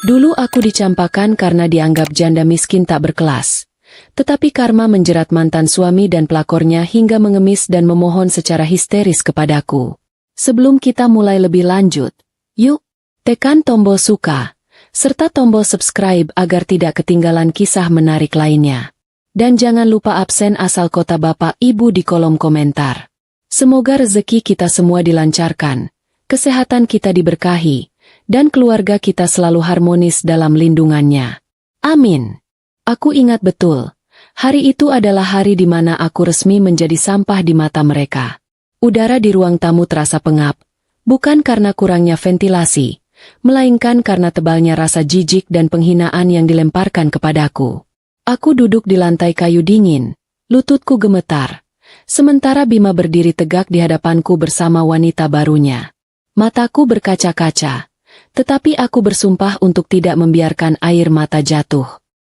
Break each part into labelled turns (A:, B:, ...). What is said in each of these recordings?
A: Dulu aku dicampakan karena dianggap janda miskin tak berkelas. Tetapi karma menjerat mantan suami dan pelakornya hingga mengemis dan memohon secara histeris kepadaku. Sebelum kita mulai lebih lanjut, yuk, tekan tombol suka, serta tombol subscribe agar tidak ketinggalan kisah menarik lainnya. Dan jangan lupa absen asal kota Bapak Ibu di kolom komentar. Semoga rezeki kita semua dilancarkan, kesehatan kita diberkahi, dan keluarga kita selalu harmonis dalam lindungannya. Amin. Aku ingat betul, hari itu adalah hari di mana aku resmi menjadi sampah di mata mereka. Udara di ruang tamu terasa pengap, bukan karena kurangnya ventilasi, melainkan karena tebalnya rasa jijik dan penghinaan yang dilemparkan kepadaku. Aku duduk di lantai kayu dingin, lututku gemetar, sementara Bima berdiri tegak di hadapanku bersama wanita barunya. Mataku berkaca-kaca, tetapi aku bersumpah untuk tidak membiarkan air mata jatuh.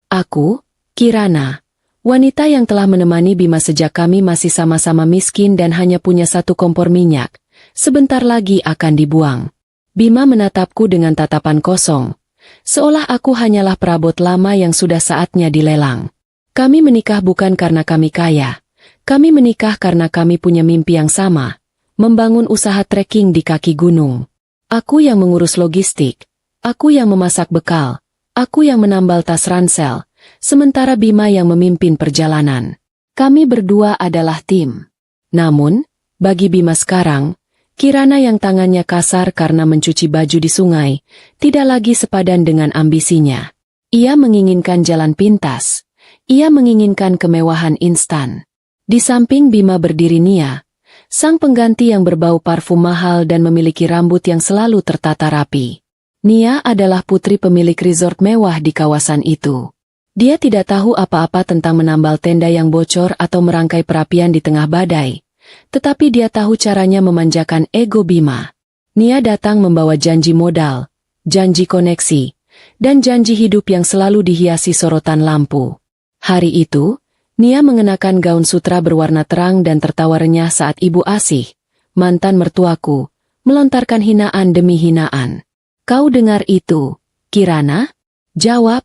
A: Aku, Kirana, wanita yang telah menemani Bima sejak kami masih sama-sama miskin dan hanya punya satu kompor minyak, sebentar lagi akan dibuang. Bima menatapku dengan tatapan kosong, seolah aku hanyalah perabot lama yang sudah saatnya dilelang. Kami menikah bukan karena kami kaya, kami menikah karena kami punya mimpi yang sama, membangun usaha trekking di kaki gunung. Aku yang mengurus logistik, aku yang memasak bekal, aku yang menambal tas ransel, sementara Bima yang memimpin perjalanan. Kami berdua adalah tim. Namun, bagi Bima sekarang, Kirana yang tangannya kasar karena mencuci baju di sungai, tidak lagi sepadan dengan ambisinya. Ia menginginkan jalan pintas, ia menginginkan kemewahan instan. Di samping Bima berdiri Nia, sang pengganti yang berbau parfum mahal dan memiliki rambut yang selalu tertata rapi. Nia adalah putri pemilik resort mewah di kawasan itu. Dia tidak tahu apa-apa tentang menambal tenda yang bocor atau merangkai perapian di tengah badai, tetapi dia tahu caranya memanjakan ego Bima. Nia datang membawa janji modal, janji koneksi, dan janji hidup yang selalu dihiasi sorotan lampu. Hari itu, Nia mengenakan gaun sutra berwarna terang dan tertawa renyah saat Ibu Asih, mantan mertuaku, melontarkan hinaan demi hinaan. "Kau dengar itu, Kirana?" Jawab.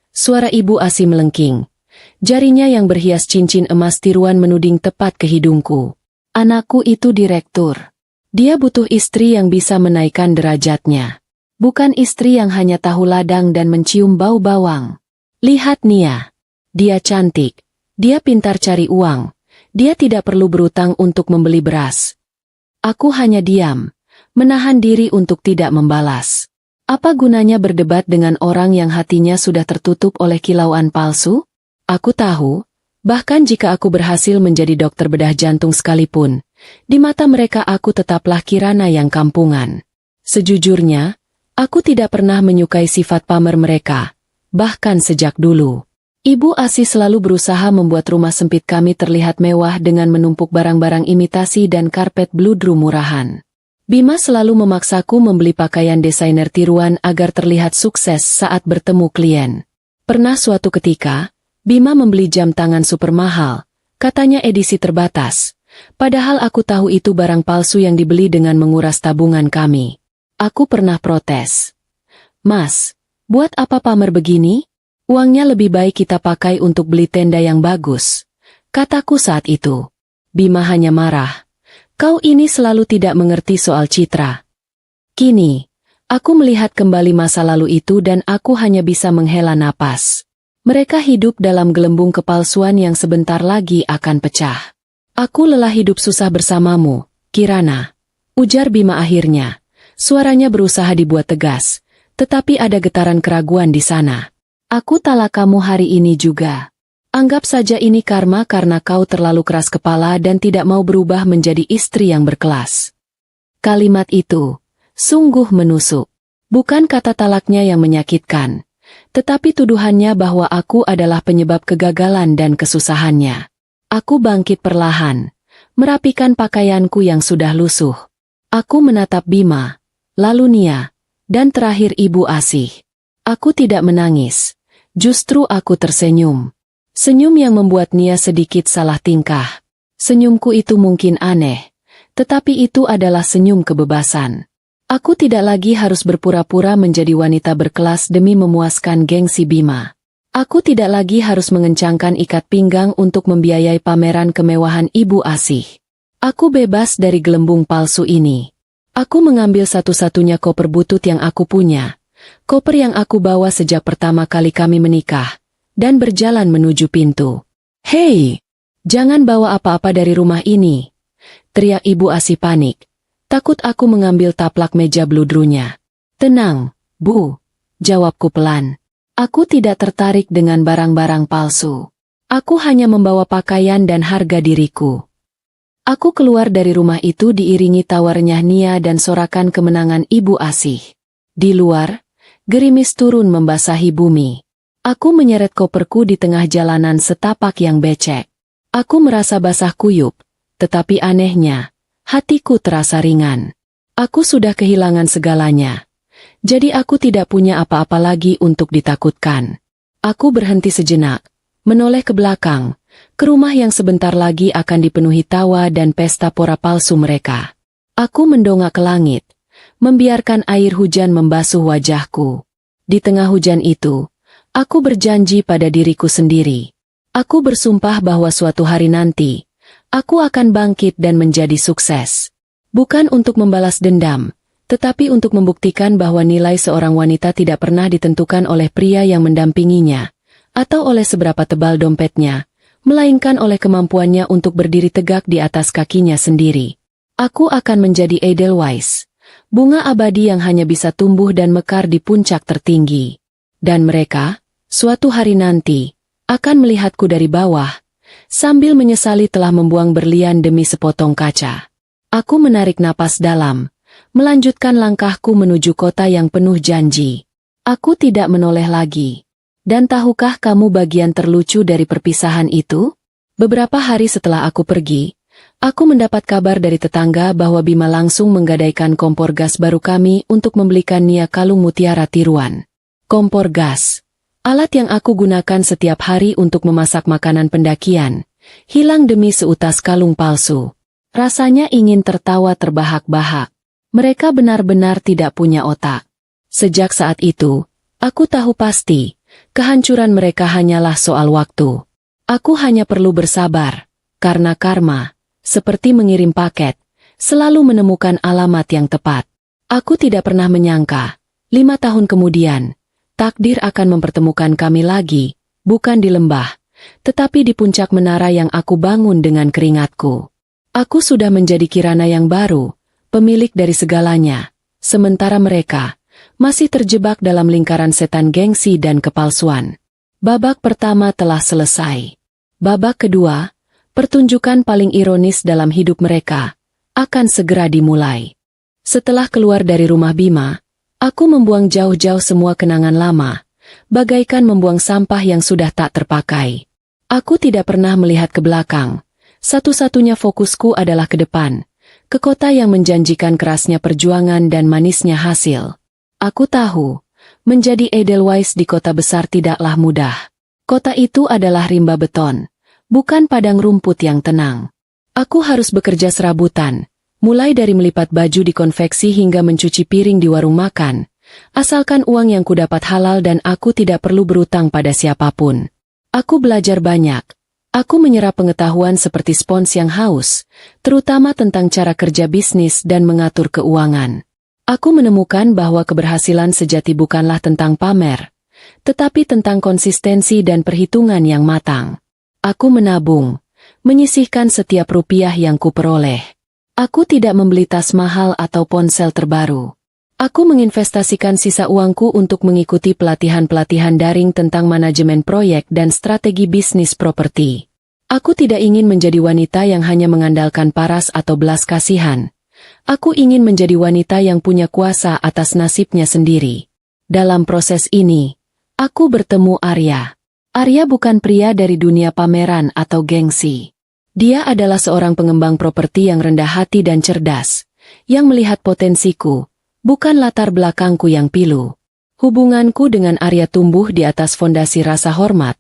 A: Suara Ibu Asih melengking. Jarinya yang berhias cincin emas tiruan menuding tepat ke hidungku. "Anakku itu direktur. Dia butuh istri yang bisa menaikkan derajatnya. Bukan istri yang hanya tahu ladang dan mencium bau bawang. Lihat Nia. Dia cantik. Dia pintar cari uang. Dia tidak perlu berutang untuk membeli beras." Aku hanya diam, menahan diri untuk tidak membalas. Apa gunanya berdebat dengan orang yang hatinya sudah tertutup oleh kilauan palsu? Aku tahu, bahkan jika aku berhasil menjadi dokter bedah jantung sekalipun, di mata mereka aku tetaplah Kirana yang kampungan. Sejujurnya, aku tidak pernah menyukai sifat pamer mereka, bahkan sejak dulu. Ibu Asih selalu berusaha membuat rumah sempit kami terlihat mewah dengan menumpuk barang-barang imitasi dan karpet bludru murahan. Bima selalu memaksaku membeli pakaian desainer tiruan agar terlihat sukses saat bertemu klien. Pernah suatu ketika, Bima membeli jam tangan super mahal, katanya edisi terbatas, padahal aku tahu itu barang palsu yang dibeli dengan menguras tabungan kami. Aku pernah protes. "Mas, buat apa pamer begini? Uangnya lebih baik kita pakai untuk beli tenda yang bagus," kataku saat itu. Bima hanya marah. "Kau ini selalu tidak mengerti soal citra." Kini, aku melihat kembali masa lalu itu dan aku hanya bisa menghela napas. Mereka hidup dalam gelembung kepalsuan yang sebentar lagi akan pecah. "Aku lelah hidup susah bersamamu, Kirana," ujar Bima akhirnya. Suaranya berusaha dibuat tegas, tetapi ada getaran keraguan di sana. "Aku talak kamu hari ini juga. Anggap saja ini karma karena kau terlalu keras kepala dan tidak mau berubah menjadi istri yang berkelas." Kalimat itu sungguh menusuk. Bukan kata talaknya yang menyakitkan, tetapi tuduhannya bahwa aku adalah penyebab kegagalan dan kesusahannya. Aku bangkit perlahan, merapikan pakaianku yang sudah lusuh. Aku menatap Bima, lalu Nia, dan terakhir Ibu Asih. Aku tidak menangis. Justru aku tersenyum. Senyum yang membuat Nia sedikit salah tingkah. Senyumku itu mungkin aneh, tetapi itu adalah senyum kebebasan. Aku tidak lagi harus berpura-pura menjadi wanita berkelas demi memuaskan gengsi Bima. Aku tidak lagi harus mengencangkan ikat pinggang untuk membiayai pameran kemewahan ibu asih. Aku bebas dari gelembung palsu ini. Aku mengambil satu-satunya koper butut yang aku punya, koper yang aku bawa sejak pertama kali kami menikah, dan berjalan menuju pintu. "Hei, jangan bawa apa-apa dari rumah ini!" teriak ibu asih panik. Takut aku mengambil taplak meja bludrunya. "Tenang, Bu," jawabku pelan. "Aku tidak tertarik dengan barang-barang palsu. Aku hanya membawa pakaian dan harga diriku." Aku keluar dari rumah itu diiringi tawarnya Nia dan sorakan kemenangan ibu asih. Di luar, gerimis turun membasahi bumi. Aku menyeret koperku di tengah jalanan setapak yang becek. Aku merasa basah kuyup, tetapi anehnya, hatiku terasa ringan. Aku sudah kehilangan segalanya. Jadi aku tidak punya apa-apa lagi untuk ditakutkan. Aku berhenti sejenak, menoleh ke belakang, ke rumah yang sebentar lagi akan dipenuhi tawa dan pesta pora palsu mereka. Aku mendongak ke langit, membiarkan air hujan membasuh wajahku. Di tengah hujan itu, aku berjanji pada diriku sendiri. Aku bersumpah bahwa suatu hari nanti, aku akan bangkit dan menjadi sukses. Bukan untuk membalas dendam, tetapi untuk membuktikan bahwa nilai seorang wanita tidak pernah ditentukan oleh pria yang mendampinginya, atau oleh seberapa tebal dompetnya, melainkan oleh kemampuannya untuk berdiri tegak di atas kakinya sendiri. Aku akan menjadi Edelweiss, bunga abadi yang hanya bisa tumbuh dan mekar di puncak tertinggi. Dan mereka, suatu hari nanti, akan melihatku dari bawah, sambil menyesali telah membuang berlian demi sepotong kaca. Aku menarik napas dalam, melanjutkan langkahku menuju kota yang penuh janji. Aku tidak menoleh lagi. Dan tahukah kamu bagian terlucu dari perpisahan itu? Beberapa hari setelah aku pergi, aku mendapat kabar dari tetangga bahwa Bima langsung menggadaikan kompor gas baru kami untuk membelikan Nia kalung mutiara tiruan. Kompor gas, alat yang aku gunakan setiap hari untuk memasak makanan pendakian, hilang demi seutas kalung palsu. Rasanya ingin tertawa terbahak-bahak. Mereka benar-benar tidak punya otak. Sejak saat itu, aku tahu pasti, kehancuran mereka hanyalah soal waktu. Aku hanya perlu bersabar, karena karma, seperti mengirim paket, selalu menemukan alamat yang tepat. Aku tidak pernah menyangka, 5 tahun kemudian, takdir akan mempertemukan kami lagi, bukan di lembah, tetapi di puncak menara yang aku bangun dengan keringatku. Aku sudah menjadi Kirana yang baru, pemilik dari segalanya, sementara mereka masih terjebak dalam lingkaran setan gengsi dan kepalsuan. Babak pertama telah selesai. Babak kedua, pertunjukan paling ironis dalam hidup mereka, akan segera dimulai. Setelah keluar dari rumah Bima, aku membuang jauh-jauh semua kenangan lama, bagaikan membuang sampah yang sudah tak terpakai. Aku tidak pernah melihat ke belakang. Satu-satunya fokusku adalah ke depan, ke kota yang menjanjikan kerasnya perjuangan dan manisnya hasil. Aku tahu, menjadi Edelweiss di kota besar tidaklah mudah. Kota itu adalah rimba beton, bukan padang rumput yang tenang. Aku harus bekerja serabutan, mulai dari melipat baju di konveksi hingga mencuci piring di warung makan, asalkan uang yang kudapat halal dan aku tidak perlu berutang pada siapapun. Aku belajar banyak. Aku menyerap pengetahuan seperti spons yang haus, terutama tentang cara kerja bisnis dan mengatur keuangan. Aku menemukan bahwa keberhasilan sejati bukanlah tentang pamer, tetapi tentang konsistensi dan perhitungan yang matang. Aku menabung, menyisihkan setiap rupiah yang kuperoleh. Aku tidak membeli tas mahal atau ponsel terbaru. Aku menginvestasikan sisa uangku untuk mengikuti pelatihan-pelatihan daring tentang manajemen proyek dan strategi bisnis properti. Aku tidak ingin menjadi wanita yang hanya mengandalkan paras atau belas kasihan. Aku ingin menjadi wanita yang punya kuasa atas nasibnya sendiri. Dalam proses ini, aku bertemu Arya. Arya bukan pria dari dunia pameran atau gengsi. Dia adalah seorang pengembang properti yang rendah hati dan cerdas, yang melihat potensiku, bukan latar belakangku yang pilu. Hubunganku dengan Arya tumbuh di atas fondasi rasa hormat,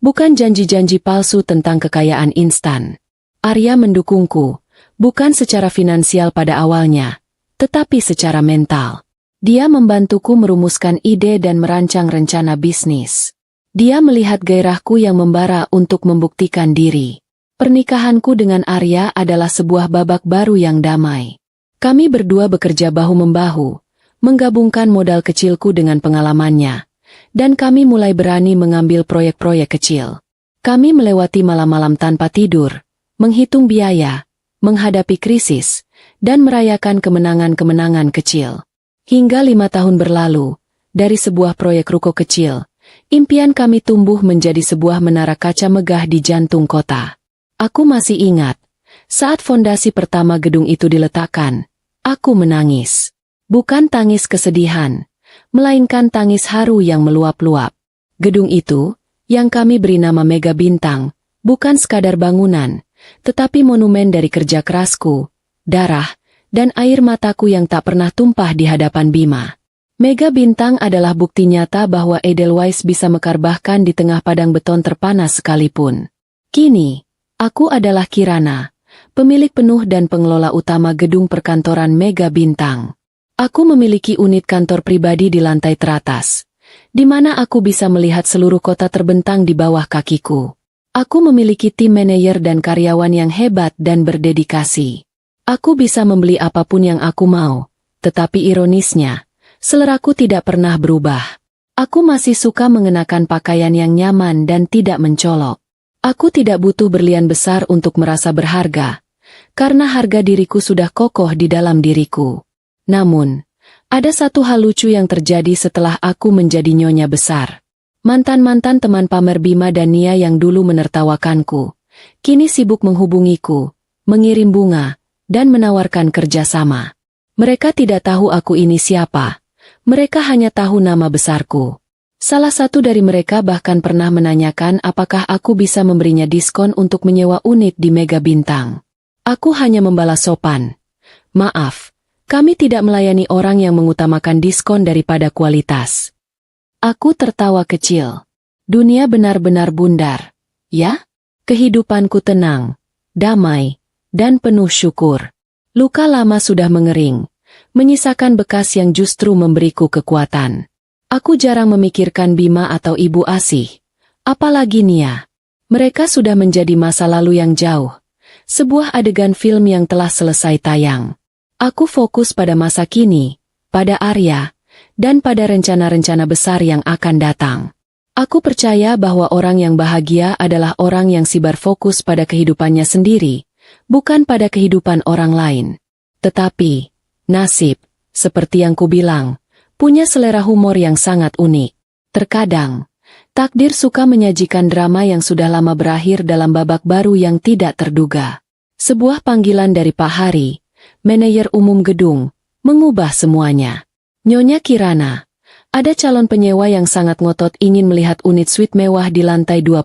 A: bukan janji-janji palsu tentang kekayaan instan. Arya mendukungku, bukan secara finansial pada awalnya, tetapi secara mental. Dia membantuku merumuskan ide dan merancang rencana bisnis. Dia melihat gairahku yang membara untuk membuktikan diri. Pernikahanku dengan Arya adalah sebuah babak baru yang damai. Kami berdua bekerja bahu-membahu, menggabungkan modal kecilku dengan pengalamannya, dan kami mulai berani mengambil proyek-proyek kecil. Kami melewati malam-malam tanpa tidur, menghitung biaya, menghadapi krisis, dan merayakan kemenangan-kemenangan kecil. Hingga 5 tahun berlalu, dari sebuah proyek ruko kecil, impian kami tumbuh menjadi sebuah menara kaca megah di jantung kota. Aku masih ingat, saat fondasi pertama gedung itu diletakkan, aku menangis. Bukan tangis kesedihan, melainkan tangis haru yang meluap-luap. Gedung itu, yang kami beri nama Mega Bintang, bukan sekadar bangunan, tetapi monumen dari kerja kerasku, darah, dan air mataku yang tak pernah tumpah di hadapan Bima. Mega Bintang adalah bukti nyata bahwa Edelweiss bisa mekar bahkan di tengah padang beton terpanas sekalipun. Kini, aku adalah Kirana, pemilik penuh dan pengelola utama gedung perkantoran Mega Bintang. Aku memiliki unit kantor pribadi di lantai teratas, di mana aku bisa melihat seluruh kota terbentang di bawah kakiku. Aku memiliki tim manajer dan karyawan yang hebat dan berdedikasi. Aku bisa membeli apapun yang aku mau, tetapi ironisnya, seleraku tidak pernah berubah. Aku masih suka mengenakan pakaian yang nyaman dan tidak mencolok. Aku tidak butuh berlian besar untuk merasa berharga, karena harga diriku sudah kokoh di dalam diriku. Namun, ada satu hal lucu yang terjadi setelah aku menjadi nyonya besar. Mantan-mantan teman pamer Bima dan Nia yang dulu menertawakanku, kini sibuk menghubungiku, mengirim bunga, dan menawarkan kerjasama. Mereka tidak tahu aku ini siapa. Mereka hanya tahu nama besarku. Salah satu dari mereka bahkan pernah menanyakan apakah aku bisa memberinya diskon untuk menyewa unit di Mega Bintang. Aku hanya membalas sopan. Maaf, kami tidak melayani orang yang mengutamakan diskon daripada kualitas. Aku tertawa kecil. Dunia benar-benar bundar. Ya? Kehidupanku tenang, damai, dan penuh syukur. Luka lama sudah mengering, menyisakan bekas yang justru memberiku kekuatan. Aku jarang memikirkan Bima atau Ibu Asih, apalagi Nia. Mereka sudah menjadi masa lalu yang jauh, sebuah adegan film yang telah selesai tayang. Aku fokus pada masa kini, pada Arya, dan pada rencana-rencana besar yang akan datang. Aku percaya bahwa orang yang bahagia adalah orang yang sibar fokus pada kehidupannya sendiri, bukan pada kehidupan orang lain. Tetapi, nasib, seperti yang kubilang, punya selera humor yang sangat unik. Terkadang, takdir suka menyajikan drama yang sudah lama berakhir dalam babak baru yang tidak terduga. Sebuah panggilan dari Pak Hari, manajer umum gedung, mengubah semuanya. Nyonya Kirana, ada calon penyewa yang sangat ngotot ingin melihat unit suite mewah di lantai 20.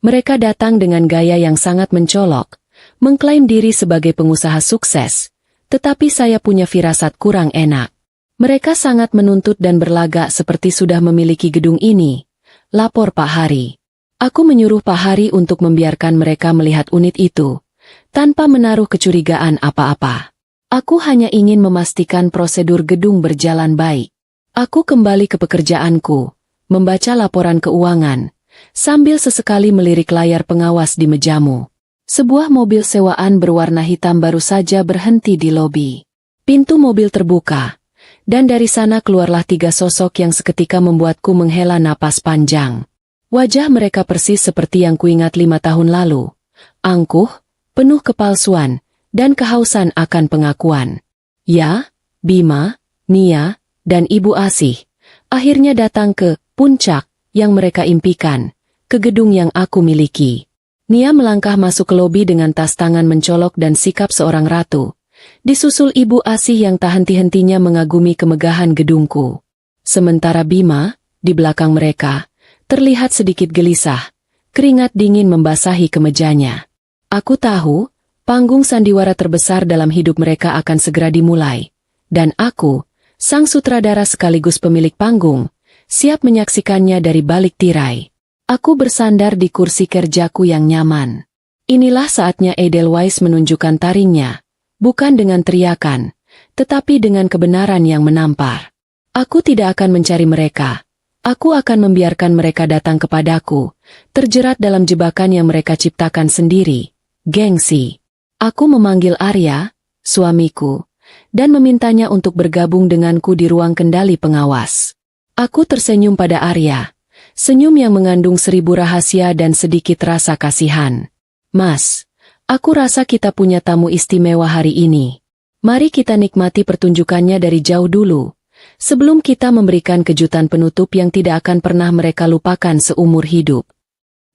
A: Mereka datang dengan gaya yang sangat mencolok, mengklaim diri sebagai pengusaha sukses, tetapi saya punya firasat kurang enak. Mereka sangat menuntut dan berlagak seperti sudah memiliki gedung ini, lapor Pak Hari. Aku menyuruh Pak Hari untuk membiarkan mereka melihat unit itu, tanpa menaruh kecurigaan apa-apa. Aku hanya ingin memastikan prosedur gedung berjalan baik. Aku kembali ke pekerjaanku, membaca laporan keuangan, sambil sesekali melirik layar pengawas di mejamu. Sebuah mobil sewaan berwarna hitam baru saja berhenti di lobi. Pintu mobil terbuka, dan dari sana keluarlah 3 sosok yang seketika membuatku menghela napas panjang. Wajah mereka persis seperti yang kuingat 5 tahun lalu. Angkuh, penuh kepalsuan, dan kehausan akan pengakuan. Ya, Bima, Nia, dan Ibu Asih akhirnya datang ke puncak yang mereka impikan, ke gedung yang aku miliki. Nia melangkah masuk ke lobi dengan tas tangan mencolok dan sikap seorang ratu, disusul Ibu Asih yang tak henti-hentinya mengagumi kemegahan gedungku. Sementara Bima, di belakang mereka, terlihat sedikit gelisah, keringat dingin membasahi kemejanya. Aku tahu, panggung sandiwara terbesar dalam hidup mereka akan segera dimulai, dan aku, sang sutradara sekaligus pemilik panggung, siap menyaksikannya dari balik tirai. Aku bersandar di kursi kerjaku yang nyaman. Inilah saatnya Edelweiss menunjukkan taringnya, bukan dengan teriakan, tetapi dengan kebenaran yang menampar. Aku tidak akan mencari mereka. Aku akan membiarkan mereka datang kepadaku, terjerat dalam jebakan yang mereka ciptakan sendiri. Gengsi. Aku memanggil Arya, suamiku, dan memintanya untuk bergabung denganku di ruang kendali pengawas. Aku tersenyum pada Arya, senyum yang mengandung 1000 rahasia dan sedikit rasa kasihan. Mas, aku rasa kita punya tamu istimewa hari ini. Mari kita nikmati pertunjukannya dari jauh dulu, sebelum kita memberikan kejutan penutup yang tidak akan pernah mereka lupakan seumur hidup.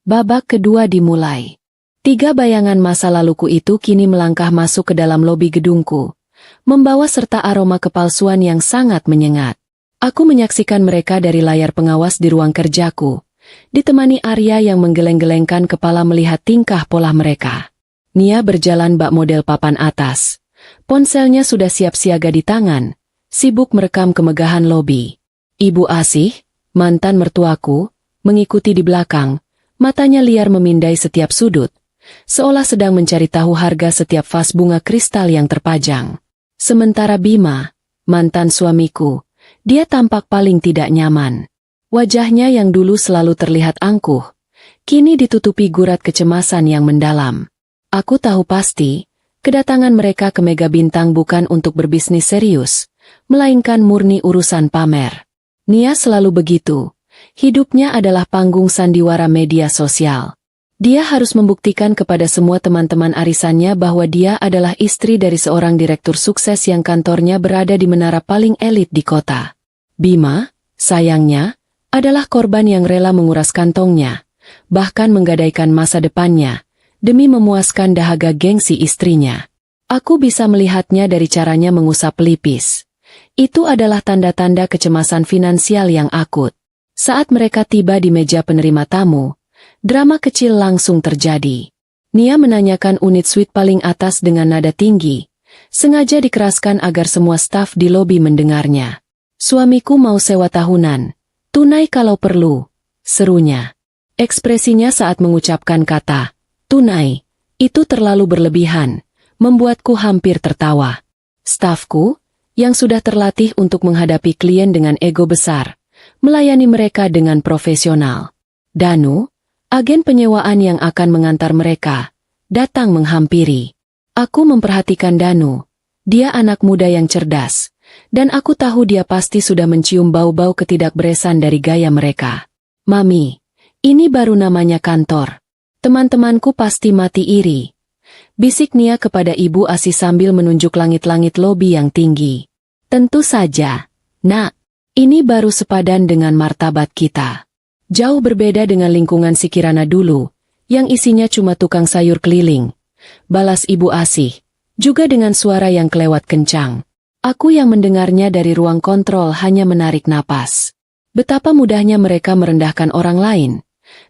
A: Babak kedua dimulai. 3 bayangan masa laluku itu kini melangkah masuk ke dalam lobi gedungku, membawa serta aroma kepalsuan yang sangat menyengat. Aku menyaksikan mereka dari layar pengawas di ruang kerjaku, ditemani Arya yang menggeleng-gelengkan kepala melihat tingkah pola mereka. Nia berjalan bak model papan atas. Ponselnya sudah siap siaga di tangan, sibuk merekam kemegahan lobi. Ibu Asih, mantan mertuaku, mengikuti di belakang, matanya liar memindai setiap sudut, seolah sedang mencari tahu harga setiap vas bunga kristal yang terpajang. Sementara Bima, mantan suamiku, dia tampak paling tidak nyaman. Wajahnya yang dulu selalu terlihat angkuh, kini ditutupi gurat kecemasan yang mendalam. Aku tahu pasti, kedatangan mereka ke Mega Bintang bukan untuk berbisnis serius, melainkan murni urusan pamer. Nia selalu begitu, hidupnya adalah panggung sandiwara media sosial. Dia harus membuktikan kepada semua teman-teman arisannya bahwa dia adalah istri dari seorang direktur sukses yang kantornya berada di menara paling elit di kota. Bima, sayangnya, adalah korban yang rela menguras kantongnya, bahkan menggadaikan masa depannya, demi memuaskan dahaga gengsi istrinya. Aku bisa melihatnya dari caranya mengusap pelipis. Itu adalah tanda-tanda kecemasan finansial yang akut. Saat mereka tiba di meja penerima tamu, drama kecil langsung terjadi. Nia menanyakan unit suite paling atas dengan nada tinggi, sengaja dikeraskan agar semua staf di lobi mendengarnya. Suamiku mau sewa tahunan, tunai kalau perlu, serunya. Ekspresinya saat mengucapkan kata, tunai, itu terlalu berlebihan, membuatku hampir tertawa. Stafku, yang sudah terlatih untuk menghadapi klien dengan ego besar, melayani mereka dengan profesional. Danu, agen penyewaan yang akan mengantar mereka, datang menghampiri. Aku memperhatikan Danu. Dia anak muda yang cerdas, dan aku tahu dia pasti sudah mencium bau-bau ketidakberesan dari gaya mereka. Mami, ini baru namanya kantor. Teman-temanku pasti mati iri. Bisik Nia kepada Ibu Asih sambil menunjuk langit-langit lobi yang tinggi. Tentu saja, Nak, ini baru sepadan dengan martabat kita. Jauh berbeda dengan lingkungan si Kirana dulu, yang isinya cuma tukang sayur keliling. Balas Ibu Asih, juga dengan suara yang kelewat kencang. Aku yang mendengarnya dari ruang kontrol hanya menarik napas. Betapa mudahnya mereka merendahkan orang lain,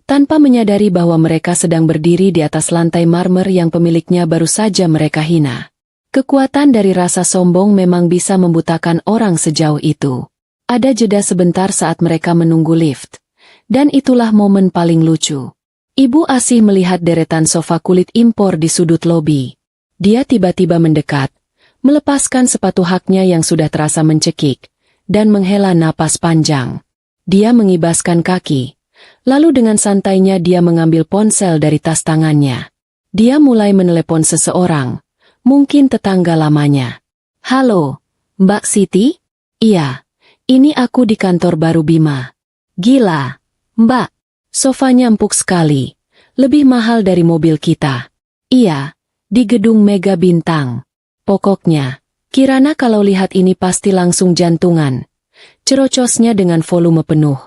A: tanpa menyadari bahwa mereka sedang berdiri di atas lantai marmer yang pemiliknya baru saja mereka hina. Kekuatan dari rasa sombong memang bisa membutakan orang sejauh itu. Ada jeda sebentar saat mereka menunggu lift. Dan itulah momen paling lucu. Ibu Asih melihat deretan sofa kulit impor di sudut lobi. Dia tiba-tiba mendekat, melepaskan sepatu haknya yang sudah terasa mencekik, dan menghela napas panjang. Dia mengibaskan kaki, lalu dengan santainya dia mengambil ponsel dari tas tangannya. Dia mulai menelepon seseorang, mungkin tetangga lamanya. Halo, Mbak Siti? Iya, ini aku di kantor baru Bima. Gila, Mbak, sofanya empuk sekali, lebih mahal dari mobil kita. Iya, di gedung Mega Bintang. Pokoknya, Kirana kalau lihat ini pasti langsung jantungan. Cerocosnya dengan volume penuh.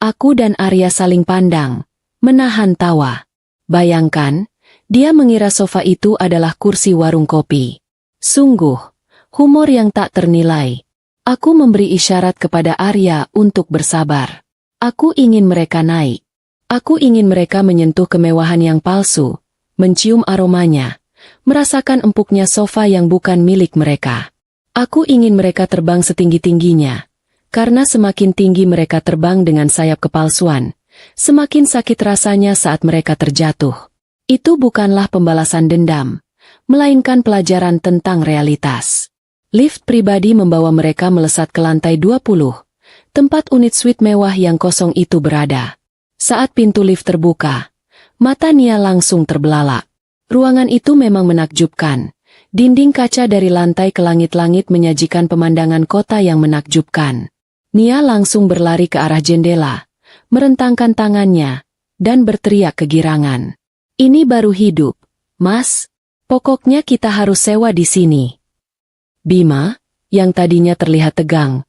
A: Aku dan Arya saling pandang, menahan tawa. Bayangkan, dia mengira sofa itu adalah kursi warung kopi. Sungguh, humor yang tak ternilai. Aku memberi isyarat kepada Arya untuk bersabar. Aku ingin mereka naik. Aku ingin mereka menyentuh kemewahan yang palsu, mencium aromanya, merasakan empuknya sofa yang bukan milik mereka. Aku ingin mereka terbang setinggi-tingginya, karena semakin tinggi mereka terbang dengan sayap kepalsuan, semakin sakit rasanya saat mereka terjatuh. Itu bukanlah pembalasan dendam, melainkan pelajaran tentang realitas. Lift pribadi membawa mereka melesat ke lantai 20, tempat unit suite mewah yang kosong itu berada. Saat pintu lift terbuka, mata Nia langsung terbelalak. Ruangan itu memang menakjubkan. Dinding kaca dari lantai ke langit-langit menyajikan pemandangan kota yang menakjubkan. Nia langsung berlari ke arah jendela, merentangkan tangannya, dan berteriak kegirangan. Ini baru hidup, Mas. Pokoknya kita harus sewa di sini. Bima, yang tadinya terlihat tegang,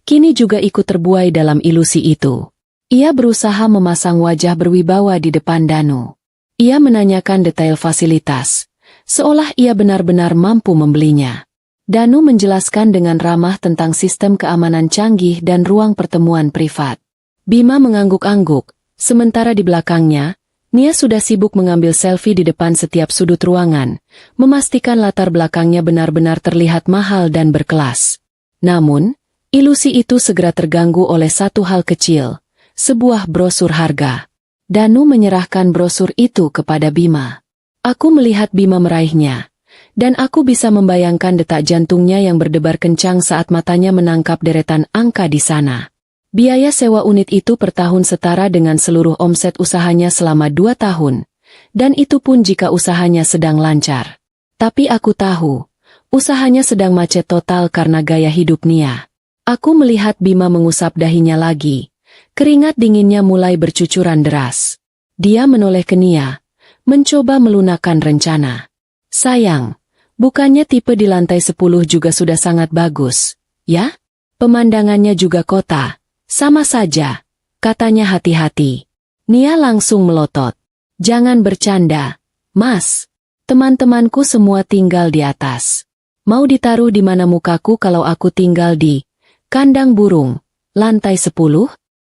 A: kini juga ikut terbuai dalam ilusi itu. Ia berusaha memasang wajah berwibawa di depan Danu. Ia menanyakan detail fasilitas, seolah ia benar-benar mampu membelinya. Danu menjelaskan dengan ramah tentang sistem keamanan canggih dan ruang pertemuan privat. Bima mengangguk-angguk, sementara di belakangnya, Nia sudah sibuk mengambil selfie di depan setiap sudut ruangan, memastikan latar belakangnya benar-benar terlihat mahal dan berkelas. Namun, ilusi itu segera terganggu oleh satu hal kecil, sebuah brosur harga. Danu menyerahkan brosur itu kepada Bima. Aku melihat Bima meraihnya, dan aku bisa membayangkan detak jantungnya yang berdebar kencang saat matanya menangkap deretan angka di sana. Biaya sewa unit itu per tahun setara dengan seluruh omset usahanya selama 2 tahun, dan itu pun jika usahanya sedang lancar. Tapi aku tahu, usahanya sedang macet total karena gaya hidup Nia. Aku melihat Bima mengusap dahinya lagi, keringat dinginnya mulai bercucuran deras. Dia menoleh ke Nia, mencoba melunakkan rencana. Sayang, bukannya tipe di lantai 10 juga sudah sangat bagus, ya? Pemandangannya juga kota. Sama saja, katanya hati-hati. Nia langsung melotot. Jangan bercanda, Mas. Teman-temanku semua tinggal di atas. Mau ditaruh di mana mukaku kalau aku tinggal di kandang burung, lantai 10?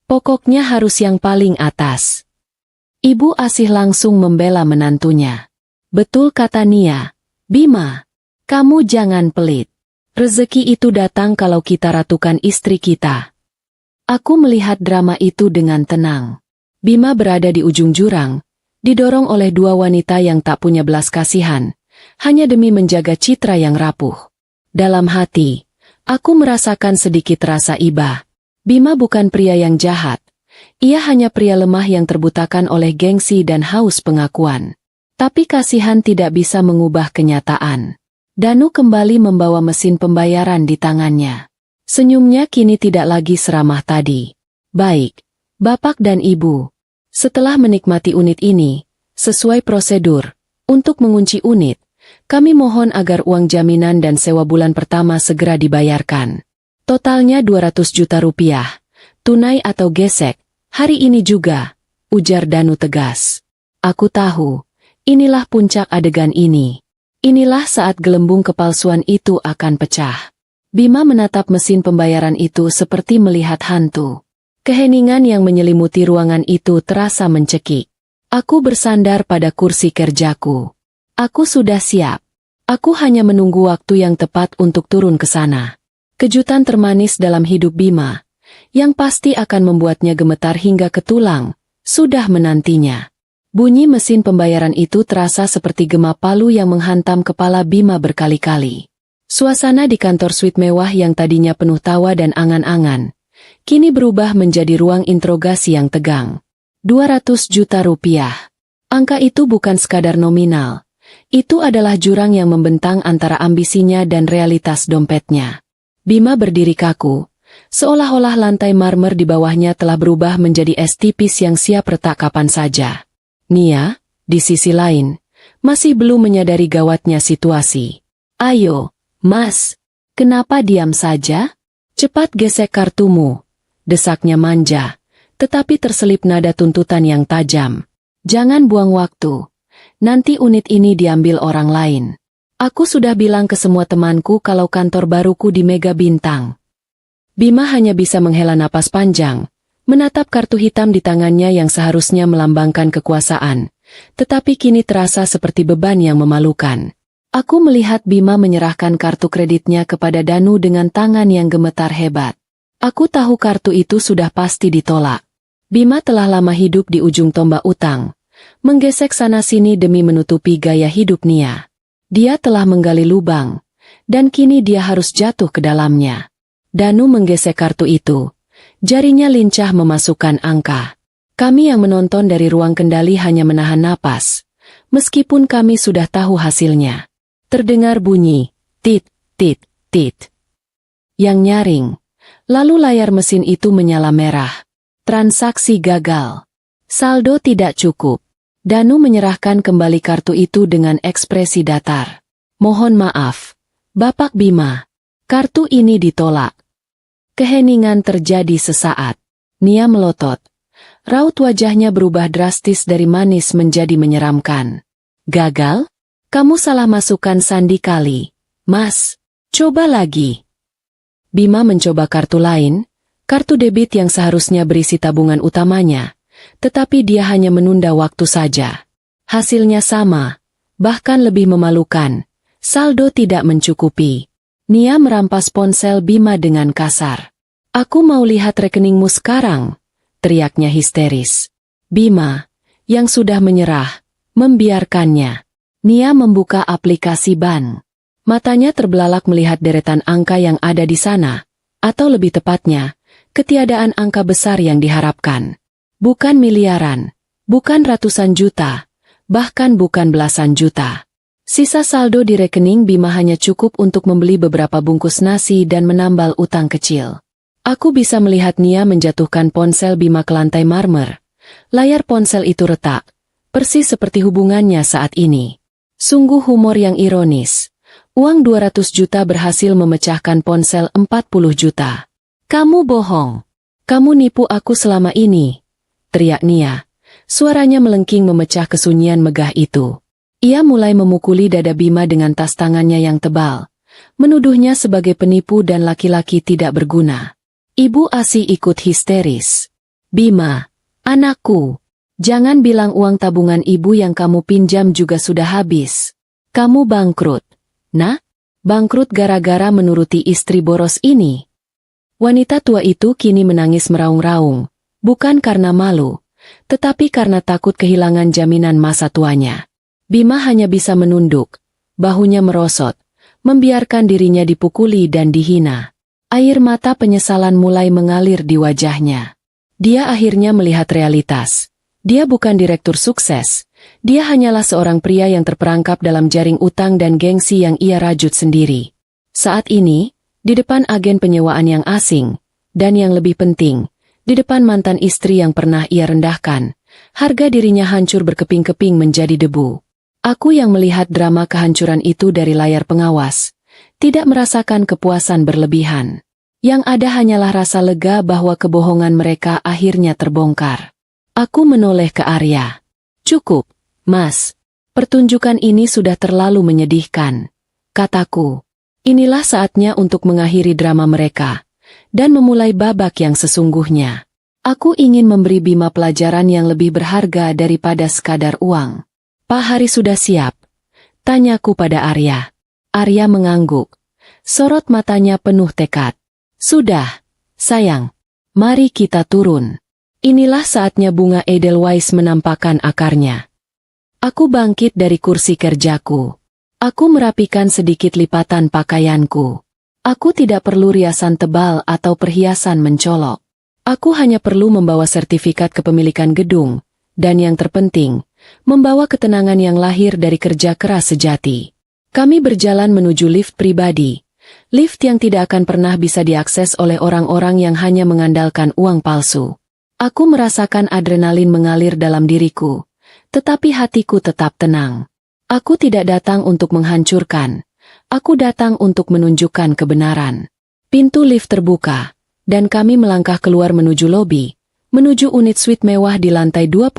A: Pokoknya harus yang paling atas. Ibu Asih langsung membela menantunya. Betul kata Nia. Bima, kamu jangan pelit. Rezeki itu datang kalau kita ratukan istri kita. Aku melihat drama itu dengan tenang. Bima berada di ujung jurang, didorong oleh 2 wanita yang tak punya belas kasihan, hanya demi menjaga citra yang rapuh. Dalam hati, aku merasakan sedikit rasa iba. Bima bukan pria yang jahat. Ia hanya pria lemah yang terbutakan oleh gengsi dan haus pengakuan. Tapi kasihan tidak bisa mengubah kenyataan. Danu kembali membawa mesin pembayaran di tangannya. Senyumnya kini tidak lagi seramah tadi. Baik, Bapak dan Ibu. Setelah menikmati unit ini, sesuai prosedur, untuk mengunci unit, kami mohon agar uang jaminan dan sewa bulan pertama segera dibayarkan. Totalnya 200 juta rupiah, tunai atau gesek, hari ini juga, ujar Danu tegas. Aku tahu, inilah puncak adegan ini. Inilah saat gelembung kepalsuan itu akan pecah. Bima menatap mesin pembayaran itu seperti melihat hantu. Keheningan yang menyelimuti ruangan itu terasa mencekik. Aku bersandar pada kursi kerjaku. Aku sudah siap. Aku hanya menunggu waktu yang tepat untuk turun ke sana. Kejutan termanis dalam hidup Bima, yang pasti akan membuatnya gemetar hingga ke tulang, sudah menantinya. Bunyi mesin pembayaran itu terasa seperti gema palu yang menghantam kepala Bima berkali-kali. Suasana di kantor suite mewah yang tadinya penuh tawa dan angan-angan, kini berubah menjadi ruang interogasi yang tegang. 200 juta rupiah. Angka itu bukan sekadar nominal. Itu adalah jurang yang membentang antara ambisinya dan realitas dompetnya. Bima berdiri kaku, seolah-olah lantai marmer di bawahnya telah berubah menjadi es tipis yang siap retak kapan saja. Nia, di sisi lain, masih belum menyadari gawatnya situasi. Ayo, Mas, kenapa diam saja? Cepat gesek kartumu, desaknya manja, tetapi terselip nada tuntutan yang tajam. Jangan buang waktu, nanti unit ini diambil orang lain. Aku sudah bilang ke semua temanku kalau kantor baruku di Mega Bintang. Bima hanya bisa menghela napas panjang, menatap kartu hitam di tangannya yang seharusnya melambangkan kekuasaan, tetapi kini terasa seperti beban yang memalukan. Aku melihat Bima menyerahkan kartu kreditnya kepada Danu dengan tangan yang gemetar hebat. Aku tahu kartu itu sudah pasti ditolak. Bima telah lama hidup di ujung tombak utang, menggesek sana-sini demi menutupi gaya hidup Nia. Dia telah menggali lubang, Dan kini dia harus jatuh ke dalamnya. Danu menggesek kartu itu. Jarinya lincah memasukkan angka. Kami yang menonton dari ruang kendali hanya menahan napas. Meskipun kami sudah tahu hasilnya. Terdengar bunyi, tit, tit, tit. Yang nyaring. Lalu layar mesin itu menyala merah. Transaksi gagal. Saldo tidak cukup. Danu menyerahkan kembali kartu itu dengan ekspresi datar. Mohon maaf, Bapak Bima. Kartu ini ditolak. Keheningan terjadi sesaat. Nia melotot. Raut wajahnya berubah drastis dari manis menjadi menyeramkan. Gagal? Kamu salah masukkan sandi kali. Mas, coba lagi. Bima mencoba kartu lain, kartu debit yang seharusnya berisi tabungan utamanya, tetapi dia hanya menunda waktu saja. Hasilnya sama, bahkan lebih memalukan. Saldo tidak mencukupi. Nia merampas ponsel Bima dengan kasar. Aku mau lihat rekeningmu sekarang, teriaknya histeris. Bima, yang sudah menyerah, membiarkannya. Nia membuka aplikasi bank. Matanya terbelalak melihat deretan angka yang ada di sana, atau lebih tepatnya, ketiadaan angka besar yang diharapkan. Bukan miliaran, bukan ratusan juta, bahkan bukan belasan juta. Sisa saldo di rekening Bima hanya cukup untuk membeli beberapa bungkus nasi dan menambal utang kecil. Aku bisa melihat Nia menjatuhkan ponsel Bima ke lantai marmer. Layar ponsel itu retak, persis seperti hubungannya saat ini. Sungguh humor yang ironis. Uang 200 juta berhasil memecahkan ponsel 40 juta. Kamu bohong. Kamu nipu aku selama ini, teriak Nia. Suaranya melengking memecah kesunyian megah itu. Ia mulai memukuli dada Bima dengan tas tangannya yang tebal, menuduhnya sebagai penipu dan laki-laki tidak berguna. Ibu Asi ikut histeris. Bima, anakku, jangan bilang uang tabungan ibu yang kamu pinjam juga sudah habis. Kamu bangkrut. Nah, bangkrut gara-gara menuruti istri boros ini. Wanita tua itu kini menangis meraung-raung, bukan karena malu, tetapi karena takut kehilangan jaminan masa tuanya. Bima hanya bisa menunduk, bahunya merosot, membiarkan dirinya dipukuli dan dihina. Air mata penyesalan mulai mengalir di wajahnya. Dia akhirnya melihat realitas. Dia bukan direktur sukses, dia hanyalah seorang pria yang terperangkap dalam jaring utang dan gengsi yang ia rajut sendiri. Saat ini, di depan agen penyewaan yang asing, dan yang lebih penting, di depan mantan istri yang pernah ia rendahkan, harga dirinya hancur berkeping-keping menjadi debu. Aku yang melihat drama kehancuran itu dari layar pengawas, tidak merasakan kepuasan berlebihan. Yang ada hanyalah rasa lega bahwa kebohongan mereka akhirnya terbongkar. Aku menoleh ke Arya. Cukup, Mas. Pertunjukan ini sudah terlalu menyedihkan. Kataku, inilah saatnya untuk mengakhiri drama mereka, dan memulai babak yang sesungguhnya. Aku ingin memberi Bima pelajaran yang lebih berharga daripada sekadar uang. Pak Hari sudah siap? Tanyaku pada Arya. Arya mengangguk. Sorot matanya penuh tekad. Sudah, sayang. Mari kita turun. Inilah saatnya bunga Edelweiss menampakkan akarnya. Aku bangkit dari kursi kerjaku. Aku merapikan sedikit lipatan pakaianku. Aku tidak perlu riasan tebal atau perhiasan mencolok. Aku hanya perlu membawa sertifikat kepemilikan gedung, dan yang terpenting, membawa ketenangan yang lahir dari kerja keras sejati. Kami berjalan menuju lift pribadi. Lift yang tidak akan pernah bisa diakses oleh orang-orang yang hanya mengandalkan uang palsu. Aku merasakan adrenalin mengalir dalam diriku, tetapi hatiku tetap tenang. Aku tidak datang untuk menghancurkan. Aku datang untuk menunjukkan kebenaran. Pintu lift terbuka, dan kami melangkah keluar menuju lobi, menuju unit suite mewah di lantai 20.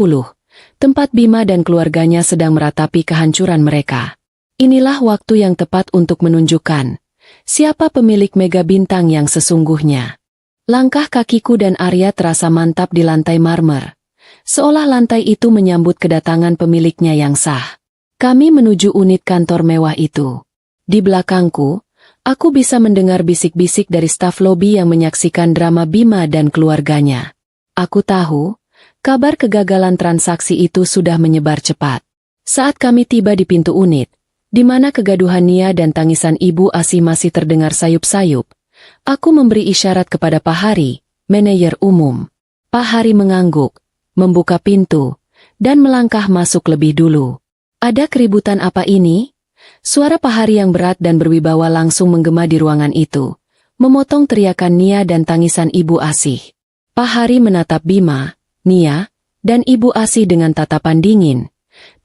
A: Tempat Bima dan keluarganya sedang meratapi kehancuran mereka. Inilah waktu yang tepat untuk menunjukkan siapa pemilik mega bintang yang sesungguhnya. Langkah kakiku dan Arya terasa mantap di lantai marmer, seolah lantai itu menyambut kedatangan pemiliknya yang sah. Kami menuju unit kantor mewah itu. Di belakangku, aku bisa mendengar bisik-bisik dari staf lobi yang menyaksikan drama Bima dan keluarganya. Aku tahu, kabar kegagalan transaksi itu sudah menyebar cepat. Saat kami tiba di pintu unit, di mana kegaduhan Nia dan tangisan Ibu Asih masih terdengar sayup-sayup. Aku memberi isyarat kepada Pak Hari, manajer umum. Pak Hari mengangguk, membuka pintu, dan melangkah masuk lebih dulu. Ada keributan apa ini? Suara Pak Hari yang berat dan berwibawa langsung menggema di ruangan itu, memotong teriakan Nia dan tangisan Ibu Asih. Pak Hari menatap Bima, Nia, dan Ibu Asih dengan tatapan dingin.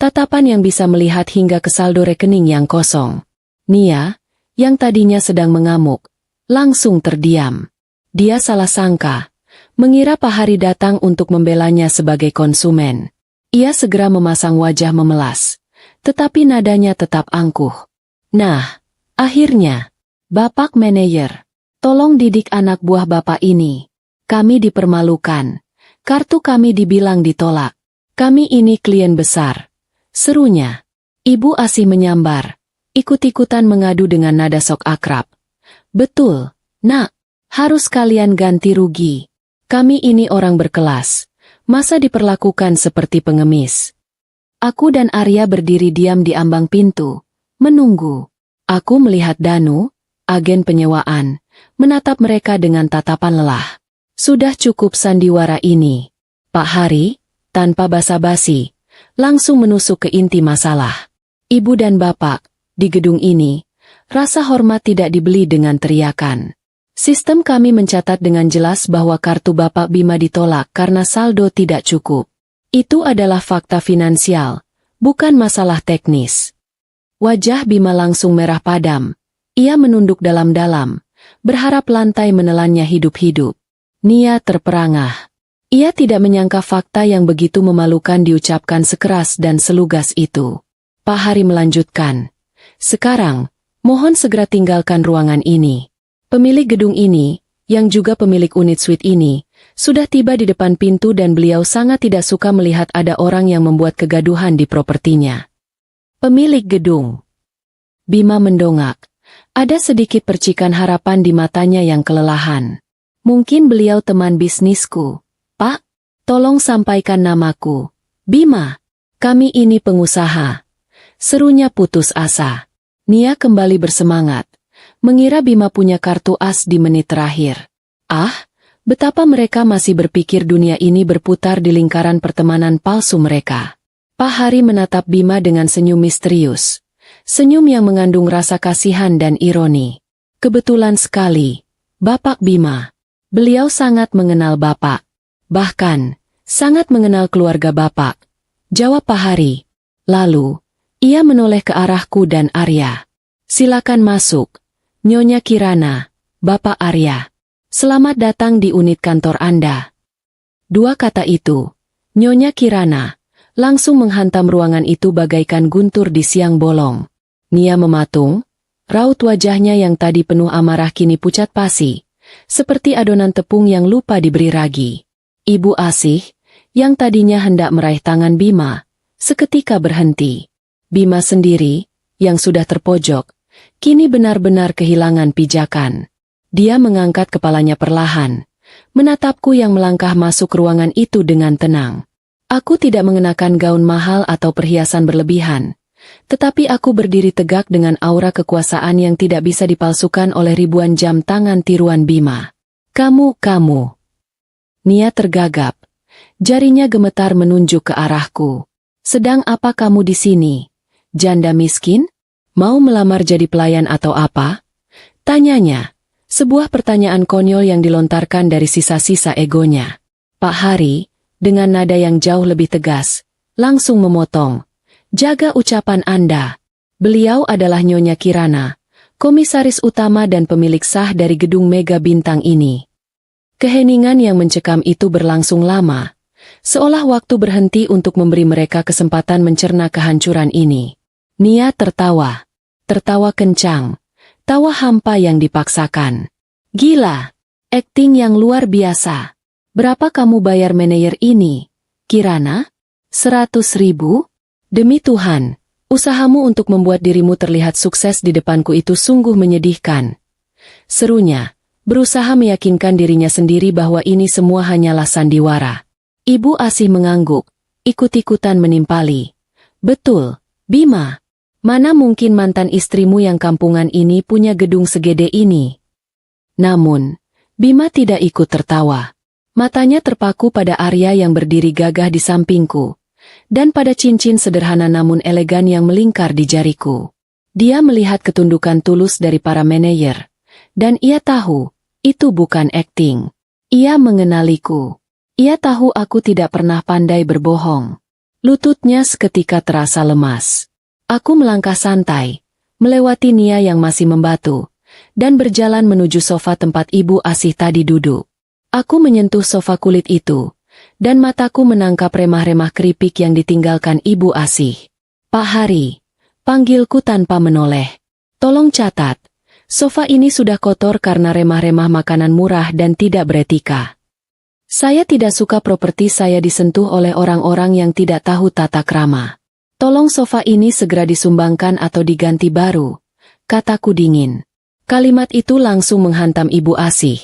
A: Tatapan yang bisa melihat hingga ke saldo rekening yang kosong. Nia, yang tadinya sedang mengamuk, langsung terdiam. Dia salah sangka, mengira Pak Hari datang untuk membelanya sebagai konsumen. Ia segera memasang wajah memelas, tetapi nadanya tetap angkuh. Nah, akhirnya, Bapak manajer, tolong didik anak buah Bapak ini. Kami dipermalukan, kartu kami dibilang ditolak. Kami ini klien besar. Serunya. Ibu Asih menyambar, ikut-ikutan mengadu dengan nada sok akrab. Betul, nak, harus kalian ganti rugi. Kami ini orang berkelas, masa diperlakukan seperti pengemis. Aku dan Arya berdiri diam di ambang pintu, menunggu. Aku melihat Danu, agen penyewaan, menatap mereka dengan tatapan lelah. Sudah cukup sandiwara ini. Pak Hari, tanpa basa-basi, langsung menusuk ke inti masalah. Ibu dan Bapak, di gedung ini, rasa hormat tidak dibeli dengan teriakan. Sistem kami mencatat dengan jelas bahwa kartu Bapak Bima ditolak karena saldo tidak cukup. Itu adalah fakta finansial, bukan masalah teknis. Wajah Bima langsung merah padam. Ia menunduk dalam-dalam, berharap lantai menelannya hidup-hidup. Nia terperangah. Ia tidak menyangka fakta yang begitu memalukan diucapkan sekeras dan selugas itu. Pak Hari melanjutkan. Sekarang, mohon segera tinggalkan ruangan ini. Pemilik gedung ini, yang juga pemilik unit suite ini, sudah tiba di depan pintu dan beliau sangat tidak suka melihat ada orang yang membuat kegaduhan di propertinya. Pemilik gedung. Bima mendongak. Ada sedikit percikan harapan di matanya yang kelelahan. Mungkin beliau teman bisnisku. Pak, tolong sampaikan namaku. Bima, kami ini pengusaha. Serunya putus asa. Nia kembali bersemangat. Mengira Bima punya kartu as di menit terakhir. Ah, betapa mereka masih berpikir dunia ini berputar di lingkaran pertemanan palsu mereka. Pak Hari menatap Bima dengan senyum misterius. Senyum yang mengandung rasa kasihan dan ironi. Kebetulan sekali, Bapak Bima. Beliau sangat mengenal Bapak. Bahkan, sangat mengenal keluarga Bapak. Jawab Pak Hari. Lalu, ia menoleh ke arahku dan Arya. Silakan masuk. Nyonya Kirana, Bapak Arya. Selamat datang di unit kantor Anda. Dua kata itu, Nyonya Kirana, langsung menghantam ruangan itu bagaikan guntur di siang bolong. Nia mematung, raut wajahnya yang tadi penuh amarah kini pucat pasi, seperti adonan tepung yang lupa diberi ragi. Ibu Asih, yang tadinya hendak meraih tangan Bima, seketika berhenti. Bima sendiri, yang sudah terpojok, kini benar-benar kehilangan pijakan. Dia mengangkat kepalanya perlahan, menatapku yang melangkah masuk ruangan itu dengan tenang. Aku tidak mengenakan gaun mahal atau perhiasan berlebihan, tetapi aku berdiri tegak dengan aura kekuasaan yang tidak bisa dipalsukan oleh ribuan jam tangan tiruan Bima. Kamu. Nia tergagap. Jarinya gemetar menunjuk ke arahku. Sedang apa kamu di sini? Janda miskin? Mau melamar jadi pelayan atau apa? Tanyanya. Sebuah pertanyaan konyol yang dilontarkan dari sisa-sisa egonya. Pak Hari, dengan nada yang jauh lebih tegas, langsung memotong. Jaga ucapan Anda. Beliau adalah Nyonya Kirana, komisaris utama dan pemilik sah dari gedung mega bintang ini. Keheningan yang mencekam itu berlangsung lama, seolah waktu berhenti untuk memberi mereka kesempatan mencerna kehancuran ini. Nia tertawa. Tertawa kencang. Tawa hampa yang dipaksakan. Gila. Akting yang luar biasa. Berapa kamu bayar manajer ini, Kirana? 100.000? Demi Tuhan, usahamu untuk membuat dirimu terlihat sukses di depanku itu sungguh menyedihkan. Serunya, berusaha meyakinkan dirinya sendiri bahwa ini semua hanyalah sandiwara. Ibu Asih mengangguk, ikut-ikutan menimpali. Betul, Bima. Mana mungkin mantan istrimu yang kampungan ini punya gedung segede ini? Namun, Bima tidak ikut tertawa. Matanya terpaku pada Arya yang berdiri gagah di sampingku, dan pada cincin sederhana namun elegan yang melingkar di jariku. Dia melihat ketundukan tulus dari para manajer, dan ia tahu, itu bukan akting. Ia mengenaliku. Ia tahu aku tidak pernah pandai berbohong. Lututnya seketika terasa lemas. Aku melangkah santai, melewati Nia yang masih membatu, dan berjalan menuju sofa tempat Ibu Asih tadi duduk. Aku menyentuh sofa kulit itu, dan mataku menangkap remah-remah keripik yang ditinggalkan Ibu Asih. Pak Hari, panggilku tanpa menoleh. Tolong catat, sofa ini sudah kotor karena remah-remah makanan murah dan tidak beretika. Saya tidak suka properti saya disentuh oleh orang-orang yang tidak tahu tata krama. Tolong sofa ini segera disumbangkan atau diganti baru, kataku dingin. Kalimat itu langsung menghantam Ibu Asih,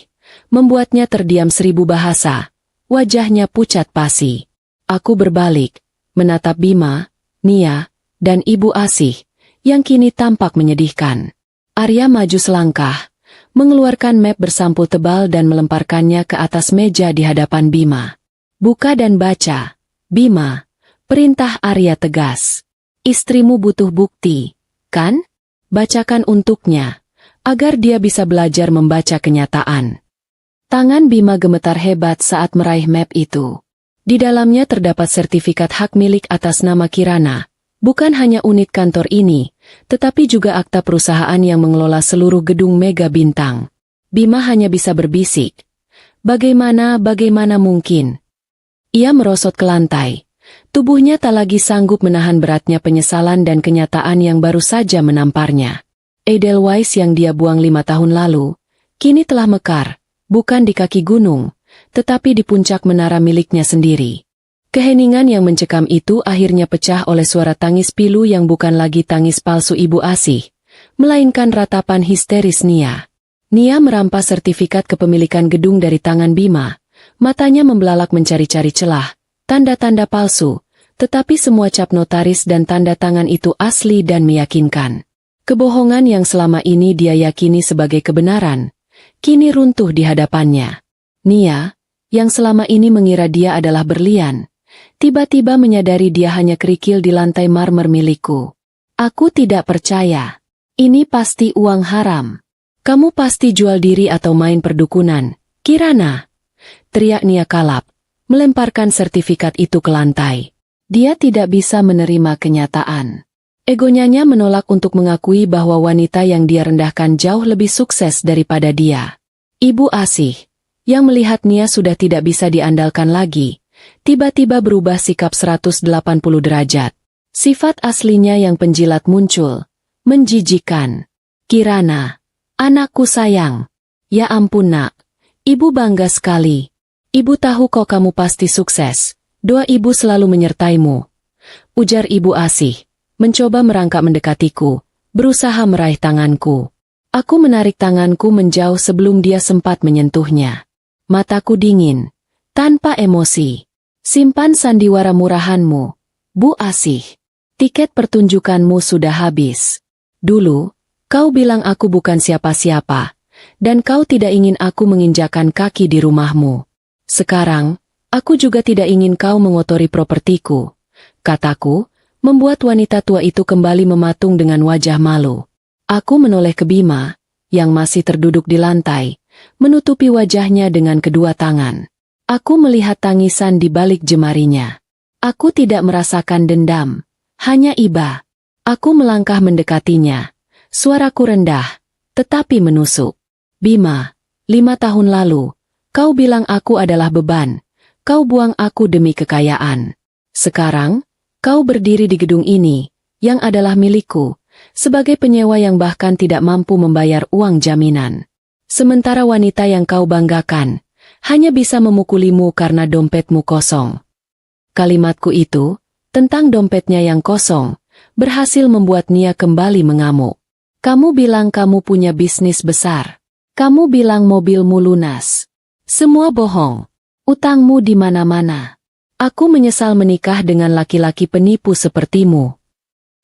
A: membuatnya terdiam 1000 bahasa. Wajahnya pucat pasi. Aku berbalik, menatap Bima, Nia, dan Ibu Asih, yang kini tampak menyedihkan. Arya maju selangkah, mengeluarkan map bersampul tebal dan melemparkannya ke atas meja di hadapan Bima. Buka dan baca, Bima. Perintah Arya tegas. Istrimu butuh bukti, kan? Bacakan untuknya, agar dia bisa belajar membaca kenyataan. Tangan Bima gemetar hebat saat meraih map itu. Di dalamnya terdapat sertifikat hak milik atas nama Kirana, bukan hanya unit kantor ini, tetapi juga akta perusahaan yang mengelola seluruh gedung Mega Bintang. Bima hanya bisa berbisik. Bagaimana mungkin? Ia merosot ke lantai. Tubuhnya tak lagi sanggup menahan beratnya penyesalan dan kenyataan yang baru saja menamparnya. Edelweiss yang dia buang 5 tahun lalu, kini telah mekar, bukan di kaki gunung, tetapi di puncak menara miliknya sendiri. Keheningan yang mencekam itu akhirnya pecah oleh suara tangis pilu yang bukan lagi tangis palsu Ibu Asih, melainkan ratapan histeris Nia. Nia merampas sertifikat kepemilikan gedung dari tangan Bima, matanya membelalak mencari-cari celah, tanda-tanda palsu, tetapi semua cap notaris dan tanda tangan itu asli dan meyakinkan. Kebohongan yang selama ini dia yakini sebagai kebenaran, kini runtuh di hadapannya. Nia, yang selama ini mengira dia adalah berlian, tiba-tiba menyadari dia hanya kerikil di lantai marmer milikku. Aku tidak percaya. Ini pasti uang haram. Kamu pasti jual diri atau main perdukunan, Kirana. Teriak Nia kalap, melemparkan sertifikat itu ke lantai. Dia tidak bisa menerima kenyataan. Egonya menolak untuk mengakui bahwa wanita yang dia rendahkan jauh lebih sukses daripada dia. Ibu Asih, yang melihat Nia sudah tidak bisa diandalkan lagi, tiba-tiba berubah sikap 180 derajat. Sifat aslinya yang penjilat muncul, menjijikan. Kirana, anakku sayang. Ya ampun nak, ibu bangga sekali. Ibu tahu kok kamu pasti sukses, doa ibu selalu menyertaimu. Ujar Ibu Asih, mencoba merangkak mendekatiku, berusaha meraih tanganku. Aku menarik tanganku menjauh sebelum dia sempat menyentuhnya. Mataku dingin, tanpa emosi. Simpan sandiwara murahanmu, Bu Asih. Tiket pertunjukanmu sudah habis. Dulu, kau bilang aku bukan siapa-siapa, dan kau tidak ingin aku menginjakan kaki di rumahmu. Sekarang, aku juga tidak ingin kau mengotori propertiku, kataku, membuat wanita tua itu kembali mematung dengan wajah malu. Aku menoleh ke Bima, yang masih terduduk di lantai, menutupi wajahnya dengan kedua tangan. Aku melihat tangisan di balik jemarinya. Aku tidak merasakan dendam, hanya iba. Aku melangkah mendekatinya, suaraku rendah, tetapi menusuk. Bima, 5 tahun lalu, kau bilang aku adalah beban, kau buang aku demi kekayaan. Sekarang, kau berdiri di gedung ini, yang adalah milikku, sebagai penyewa yang bahkan tidak mampu membayar uang jaminan. Sementara wanita yang kau banggakan, hanya bisa memukulimu karena dompetmu kosong. Kalimatku itu, tentang dompetnya yang kosong, berhasil membuat Nia kembali mengamuk. Kamu bilang kamu punya bisnis besar. Kamu bilang mobilmu lunas. Semua bohong. Utangmu di mana-mana. Aku menyesal menikah dengan laki-laki penipu sepertimu.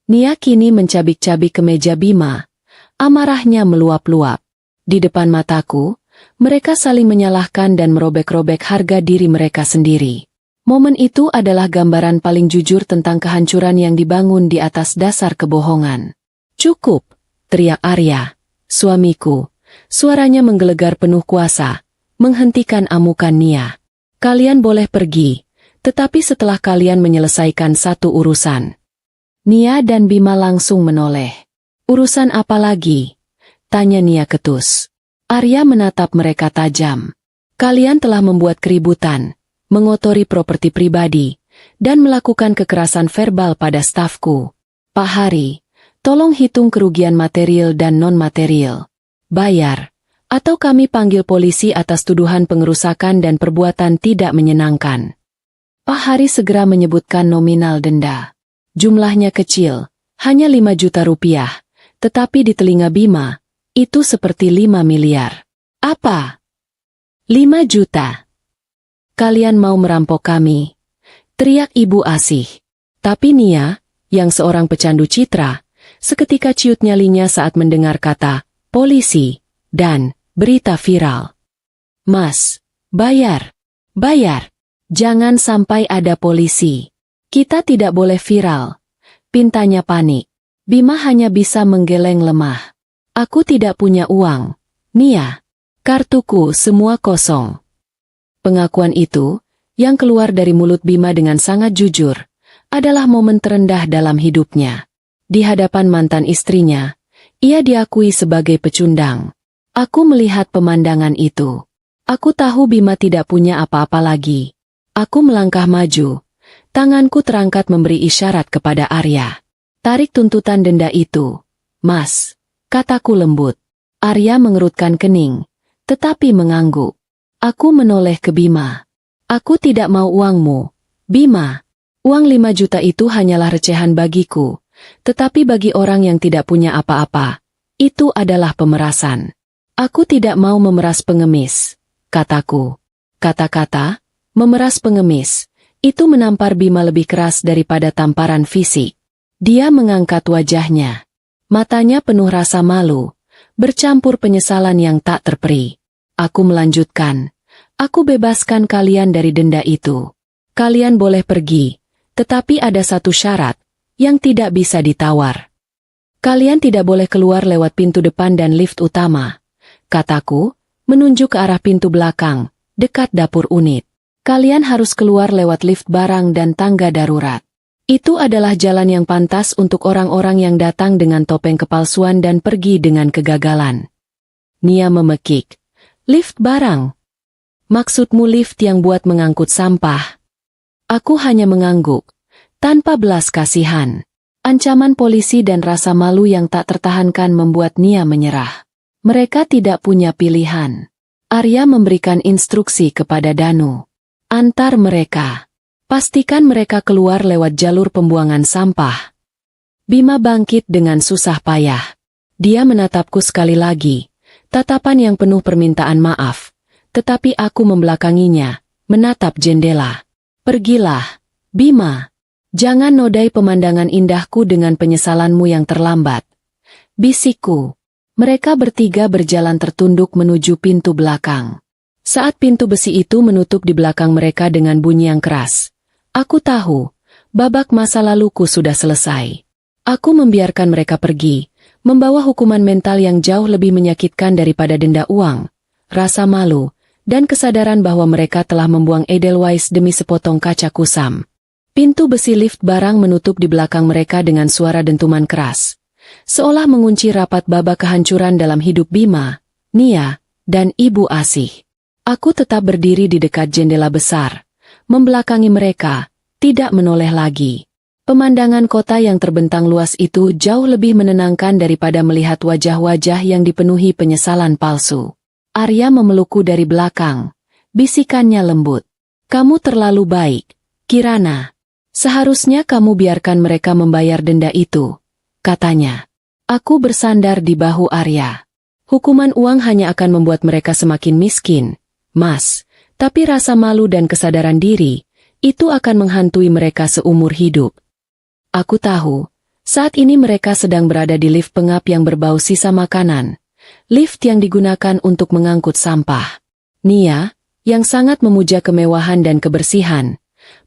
A: Nia kini mencabik-cabik kemeja Bima. Amarahnya meluap-luap. Di depan mataku, mereka saling menyalahkan dan merobek-robek harga diri mereka sendiri. Momen itu adalah gambaran paling jujur tentang kehancuran yang dibangun di atas dasar kebohongan. "Cukup!" teriak Arya, suamiku. Suaranya menggelegar penuh kuasa, menghentikan amukan Nia. "Kalian boleh pergi, tetapi setelah kalian menyelesaikan satu urusan." Nia dan Bima langsung menoleh. "Urusan apa lagi?" tanya Nia ketus. Arya menatap mereka tajam. "Kalian telah membuat keributan, mengotori properti pribadi, dan melakukan kekerasan verbal pada stafku. Pak Hari, tolong hitung kerugian material dan non-material. Bayar, atau kami panggil polisi atas tuduhan pengerusakan dan perbuatan tidak menyenangkan." Pak Hari segera menyebutkan nominal denda. Jumlahnya kecil, hanya 5 juta rupiah, tetapi di telinga Bima, itu seperti 5 miliar. "Apa? 5 juta? Kalian mau merampok kami?" teriak Ibu Asih. Tapi Nia, yang seorang pecandu citra, seketika ciut nyalinya saat mendengar kata polisi dan berita viral. "Mas, bayar, bayar. Jangan sampai ada polisi. Kita tidak boleh viral." Pintanya panik. Bima hanya bisa menggeleng lemah. "Aku tidak punya uang. Nia, kartuku semua kosong." Pengakuan itu, yang keluar dari mulut Bima dengan sangat jujur, adalah momen terendah dalam hidupnya. Di hadapan mantan istrinya, ia diakui sebagai pecundang. Aku melihat pemandangan itu. Aku tahu Bima tidak punya apa-apa lagi. Aku melangkah maju. Tanganku terangkat memberi isyarat kepada Arya. "Tarik tuntutan denda itu, Mas," kataku lembut. Arya mengerutkan kening, tetapi mengangguk. Aku menoleh ke Bima. "Aku tidak mau uangmu, Bima. Uang 5 juta itu hanyalah recehan bagiku, tetapi bagi orang yang tidak punya apa-apa, itu adalah pemerasan. Aku tidak mau memeras pengemis," kataku. Kata-kata, memeras pengemis, itu menampar Bima lebih keras daripada tamparan fisik. Dia mengangkat wajahnya. Matanya penuh rasa malu, bercampur penyesalan yang tak terperi. Aku melanjutkan. "Aku bebaskan kalian dari denda itu. Kalian boleh pergi, tetapi ada satu syarat, yang tidak bisa ditawar. Kalian tidak boleh keluar lewat pintu depan dan lift utama," kataku, menunjuk ke arah pintu belakang, dekat dapur unit. "Kalian harus keluar lewat lift barang dan tangga darurat. Itu adalah jalan yang pantas untuk orang-orang yang datang dengan topeng kepalsuan dan pergi dengan kegagalan." Nia memekik. "Lift barang? Maksudmu lift yang buat mengangkut sampah?" Aku hanya mengangguk, tanpa belas kasihan. Ancaman polisi dan rasa malu yang tak tertahankan membuat Nia menyerah. Mereka tidak punya pilihan. Arya memberikan instruksi kepada Danu. "Antar mereka. Pastikan mereka keluar lewat jalur pembuangan sampah." Bima bangkit dengan susah payah. Dia menatapku sekali lagi, tatapan yang penuh permintaan maaf, tetapi aku membelakanginya, menatap jendela. "Pergilah, Bima. Jangan nodai pemandangan indahku dengan penyesalanmu yang terlambat," bisikku. Mereka bertiga berjalan tertunduk menuju pintu belakang. Saat pintu besi itu menutup di belakang mereka dengan bunyi yang keras, aku tahu, babak masa laluku sudah selesai. Aku membiarkan mereka pergi, membawa hukuman mental yang jauh lebih menyakitkan daripada denda uang, rasa malu, dan kesadaran bahwa mereka telah membuang Edelweiss demi sepotong kaca kusam. Pintu besi lift barang menutup di belakang mereka dengan suara dentuman keras, seolah mengunci rapat babak kehancuran dalam hidup Bima, Nia, dan Ibu Asih. Aku tetap berdiri di dekat jendela besar, membelakangi mereka, tidak menoleh lagi. Pemandangan kota yang terbentang luas itu jauh lebih menenangkan daripada melihat wajah-wajah yang dipenuhi penyesalan palsu. Arya memelukku dari belakang, bisikannya lembut. "Kamu terlalu baik, Kirana. Seharusnya kamu biarkan mereka membayar denda itu," katanya. Aku bersandar di bahu Arya. "Hukuman uang hanya akan membuat mereka semakin miskin, Mas, tapi rasa malu dan kesadaran diri, itu akan menghantui mereka seumur hidup." Aku tahu, Saat ini mereka sedang berada di lift pengap yang berbau sisa makanan. Lift yang digunakan untuk mengangkut sampah. Nia, yang sangat memuja kemewahan dan kebersihan,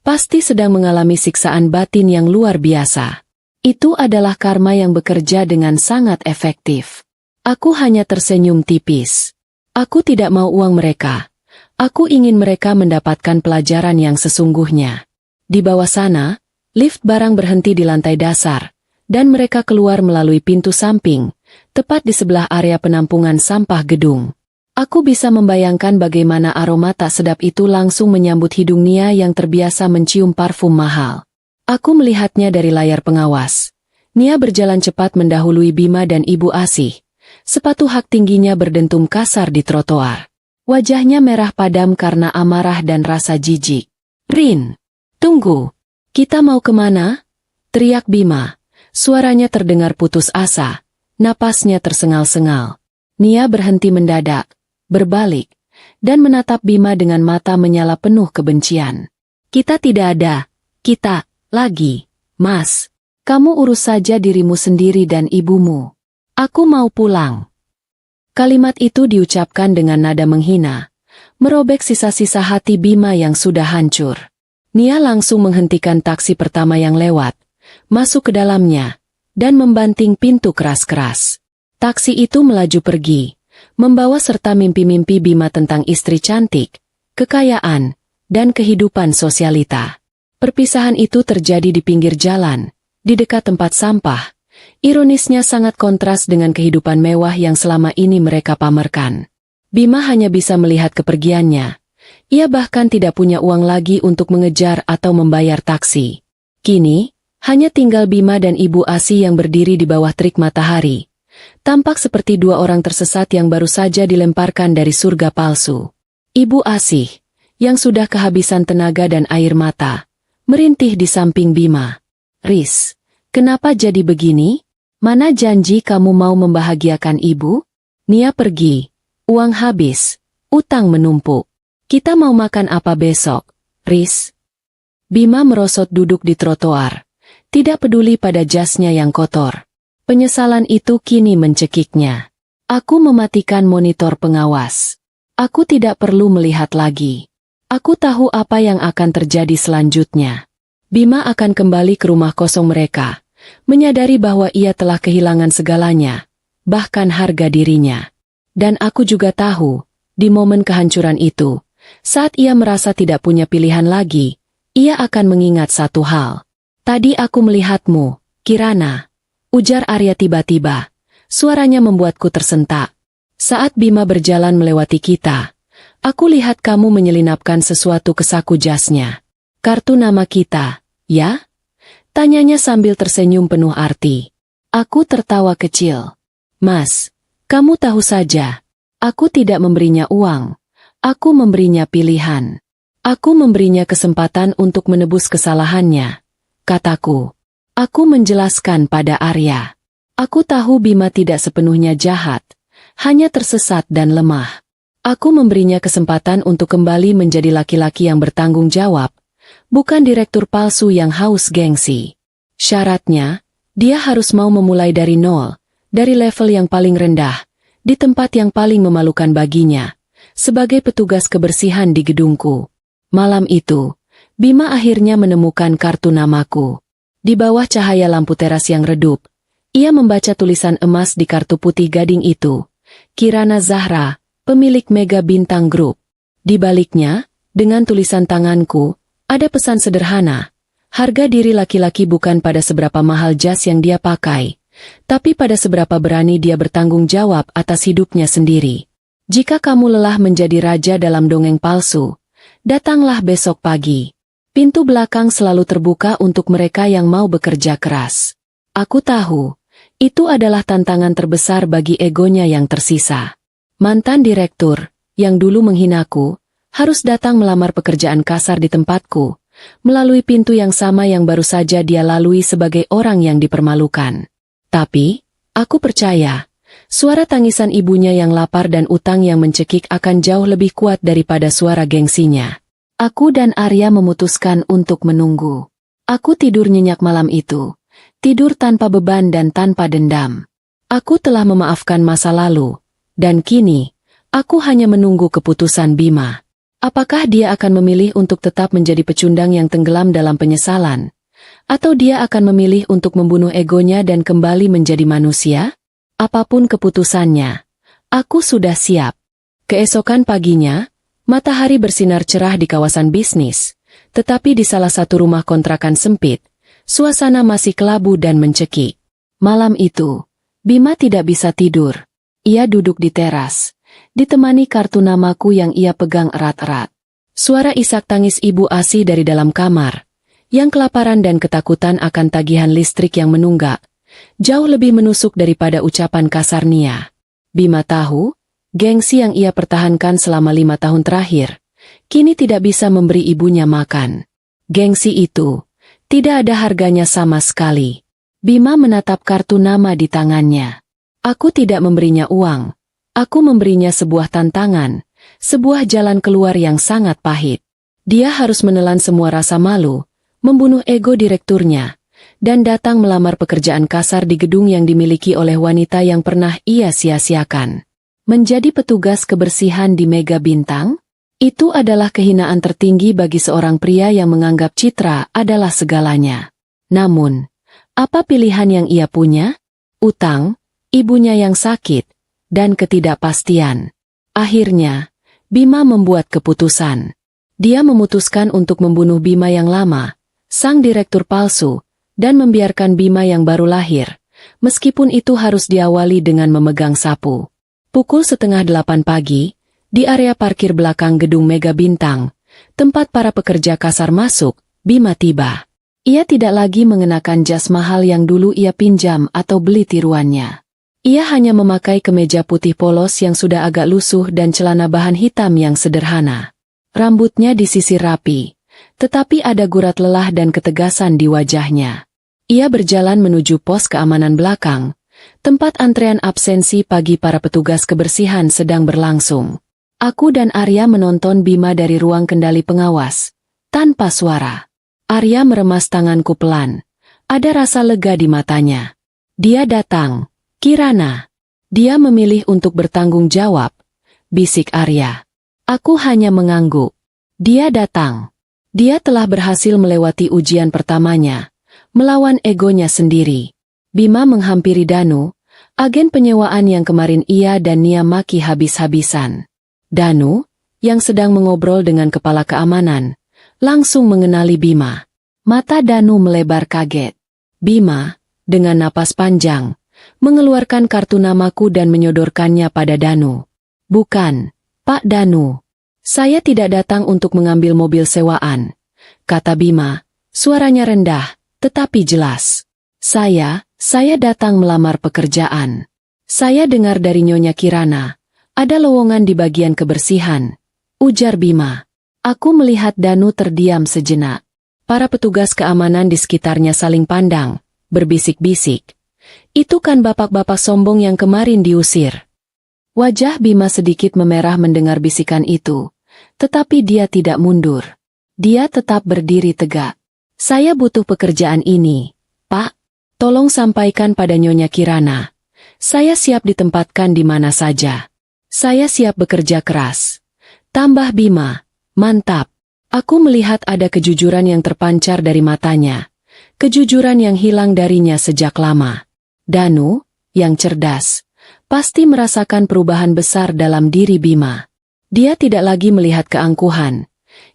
A: pasti sedang mengalami siksaan batin yang luar biasa. Itu adalah karma yang bekerja dengan sangat efektif. Aku hanya tersenyum tipis. Aku tidak mau uang mereka. Aku ingin mereka mendapatkan pelajaran yang sesungguhnya. Di bawah sana, lift barang berhenti di lantai dasar, dan mereka keluar melalui pintu samping, tepat di sebelah area penampungan sampah gedung. Aku bisa membayangkan bagaimana aroma tak sedap itu langsung menyambut hidung Nia yang terbiasa mencium parfum mahal. Aku melihatnya dari layar pengawas. Nia berjalan cepat mendahului Bima dan Ibu Asih. Sepatu hak tingginya berdentum kasar di trotoar. Wajahnya merah padam karena amarah dan rasa jijik. "Rin, tunggu. Kita mau kemana?" teriak Bima. Suaranya terdengar putus asa, napasnya tersengal-sengal. Nia berhenti mendadak, berbalik, dan menatap Bima dengan mata menyala penuh kebencian. "Kita tidak ada, kita, lagi, Mas. Kamu urus saja dirimu sendiri dan ibumu. Aku mau pulang." Kalimat itu diucapkan dengan nada menghina, merobek sisa-sisa hati Bima yang sudah hancur. Nia langsung menghentikan taksi pertama yang lewat, masuk ke dalamnya, dan membanting pintu keras-keras. Taksi itu melaju pergi, membawa serta mimpi-mimpi Bima tentang istri cantik, kekayaan, dan kehidupan sosialita. Perpisahan itu terjadi di pinggir jalan, di dekat tempat sampah. Ironisnya sangat kontras dengan kehidupan mewah yang selama ini mereka pamerkan. Bima hanya bisa melihat kepergiannya. Ia bahkan tidak punya uang lagi untuk mengejar atau membayar taksi. Kini, hanya tinggal Bima dan Ibu Asih yang berdiri di bawah terik matahari. Tampak seperti dua orang tersesat yang baru saja dilemparkan dari surga palsu. Ibu Asih, yang sudah kehabisan tenaga dan air mata, merintih di samping Bima. "Riz, kenapa jadi begini? Mana janji kamu mau membahagiakan ibu? Nia pergi, uang habis, utang menumpuk. Kita mau makan apa besok, Riz?" Bima merosot duduk di trotoar. Tidak peduli pada jasnya yang kotor. Penyesalan itu kini mencekiknya. Aku mematikan monitor pengawas. Aku tidak perlu melihat lagi. Aku tahu apa yang akan terjadi selanjutnya. Bima akan kembali ke rumah kosong mereka, menyadari bahwa ia telah kehilangan segalanya, bahkan harga dirinya. Dan aku juga tahu, di momen kehancuran itu, saat ia merasa tidak punya pilihan lagi, ia akan mengingat satu hal. "Tadi aku melihatmu, Kirana," ujar Arya tiba-tiba. Suaranya membuatku tersentak. "Saat Bima berjalan melewati kita, aku lihat kamu menyelinapkan sesuatu ke saku jasnya. Kartu nama kita, ya?" tanyanya sambil tersenyum penuh arti. Aku tertawa kecil. "Mas, kamu tahu saja, aku tidak memberinya uang. Aku memberinya pilihan. Aku memberinya kesempatan untuk menebus kesalahannya," kataku. Aku menjelaskan pada Arya. Aku tahu Bima tidak sepenuhnya jahat, hanya tersesat dan lemah. Aku memberinya kesempatan untuk kembali menjadi laki-laki yang bertanggung jawab, bukan direktur palsu yang haus gengsi. Syaratnya, dia harus mau memulai dari nol, dari level yang paling rendah, di tempat yang paling memalukan baginya, sebagai petugas kebersihan di gedungku. Malam itu, Bima akhirnya menemukan kartu namaku. Di bawah cahaya lampu teras yang redup, ia membaca tulisan emas di kartu putih gading itu. Kirana Zahra, pemilik Mega Bintang Group. Di baliknya, dengan tulisan tanganku, ada pesan sederhana. Harga diri laki-laki bukan pada seberapa mahal jas yang dia pakai, tapi pada seberapa berani dia bertanggung jawab atas hidupnya sendiri. Jika kamu lelah menjadi raja dalam dongeng palsu, datanglah besok pagi. Pintu belakang selalu terbuka untuk mereka yang mau bekerja keras. Aku tahu, itu adalah tantangan terbesar bagi egonya yang tersisa. Mantan direktur, yang dulu menghinaku, harus datang melamar pekerjaan kasar di tempatku, melalui pintu yang sama yang baru saja dia lalui sebagai orang yang dipermalukan. Tapi, aku percaya, suara tangisan ibunya yang lapar dan utang yang mencekik akan jauh lebih kuat daripada suara gengsinya. Aku dan Arya memutuskan untuk menunggu. Aku tidur nyenyak malam itu, tidur tanpa beban dan tanpa dendam. Aku telah memaafkan masa lalu, dan kini, aku hanya menunggu keputusan Bima. Apakah dia akan memilih untuk tetap menjadi pecundang yang tenggelam dalam penyesalan? Atau dia akan memilih untuk membunuh egonya dan kembali menjadi manusia? Apapun keputusannya, aku sudah siap. Keesokan paginya, matahari bersinar cerah di kawasan bisnis, tetapi di salah satu rumah kontrakan sempit, suasana masih kelabu dan mencekik. Malam itu, Bima tidak bisa tidur. Ia duduk di teras, ditemani kartu namaku yang ia pegang erat-erat. Suara isak tangis ibu ASI dari dalam kamar, yang kelaparan dan ketakutan akan tagihan listrik yang menunggak, jauh lebih menusuk daripada ucapan kasar Nia. Bima tahu, gengsi yang ia pertahankan selama 5 tahun terakhir, kini tidak bisa memberi ibunya makan. Gengsi itu, tidak ada harganya sama sekali. Bima menatap kartu nama di tangannya. Aku tidak memberinya uang. Aku memberinya sebuah tantangan, sebuah jalan keluar yang sangat pahit. Dia harus menelan semua rasa malu, membunuh ego direkturnya, dan datang melamar pekerjaan kasar di gedung yang dimiliki oleh wanita yang pernah ia sia-siakan. Menjadi petugas kebersihan di Mega Bintang? Itu adalah kehinaan tertinggi bagi seorang pria yang menganggap citra adalah segalanya. Namun, apa pilihan yang ia punya? Utang, ibunya yang sakit, dan ketidakpastian. Akhirnya, Bima membuat keputusan. Dia memutuskan untuk membunuh Bima yang lama, sang direktur palsu, dan membiarkan Bima yang baru lahir, meskipun itu harus diawali dengan memegang sapu. Pukul 7:30 pagi, di area parkir belakang gedung Mega Bintang, tempat para pekerja kasar masuk, Bima tiba. Ia tidak lagi mengenakan jas mahal yang dulu ia pinjam atau beli tiruannya. Ia hanya memakai kemeja putih polos yang sudah agak lusuh dan celana bahan hitam yang sederhana. Rambutnya disisir rapi, tetapi ada gurat lelah dan ketegasan di wajahnya. Ia berjalan menuju pos keamanan belakang, tempat antrean absensi pagi para petugas kebersihan sedang berlangsung. Aku dan Arya menonton Bima dari ruang kendali pengawas, tanpa suara. Arya meremas tanganku pelan. Ada rasa lega di matanya. Dia datang. Kirana. Dia memilih untuk bertanggung jawab, bisik Arya. Aku hanya mengangguk. Dia datang. Dia telah berhasil melewati ujian pertamanya, melawan egonya sendiri. Bima menghampiri Danu, agen penyewaan yang kemarin ia dan Nia maki habis-habisan. Danu, yang sedang mengobrol dengan kepala keamanan, langsung mengenali Bima. Mata Danu melebar kaget. Bima, dengan napas panjang, mengeluarkan kartu namaku dan menyodorkannya pada Danu. Bukan, Pak Danu. Saya tidak datang untuk mengambil mobil sewaan, kata Bima, suaranya rendah, tetapi jelas. Saya datang melamar pekerjaan. Saya dengar dari Nyonya Kirana, ada lowongan di bagian kebersihan, ujar Bima. Aku melihat Danu terdiam sejenak. Para petugas keamanan di sekitarnya saling pandang, berbisik-bisik. Itu kan bapak-bapak sombong yang kemarin diusir. Wajah Bima sedikit memerah mendengar bisikan itu, tetapi dia tidak mundur. Dia tetap berdiri tegak. Saya butuh pekerjaan ini, Pak. Tolong sampaikan pada Nyonya Kirana. Saya siap ditempatkan di mana saja. Saya siap bekerja keras. Tambah Bima, mantap. Aku melihat ada kejujuran yang terpancar dari matanya. Kejujuran yang hilang darinya sejak lama. Danu, yang cerdas, pasti merasakan perubahan besar dalam diri Bima. Dia tidak lagi melihat keangkuhan.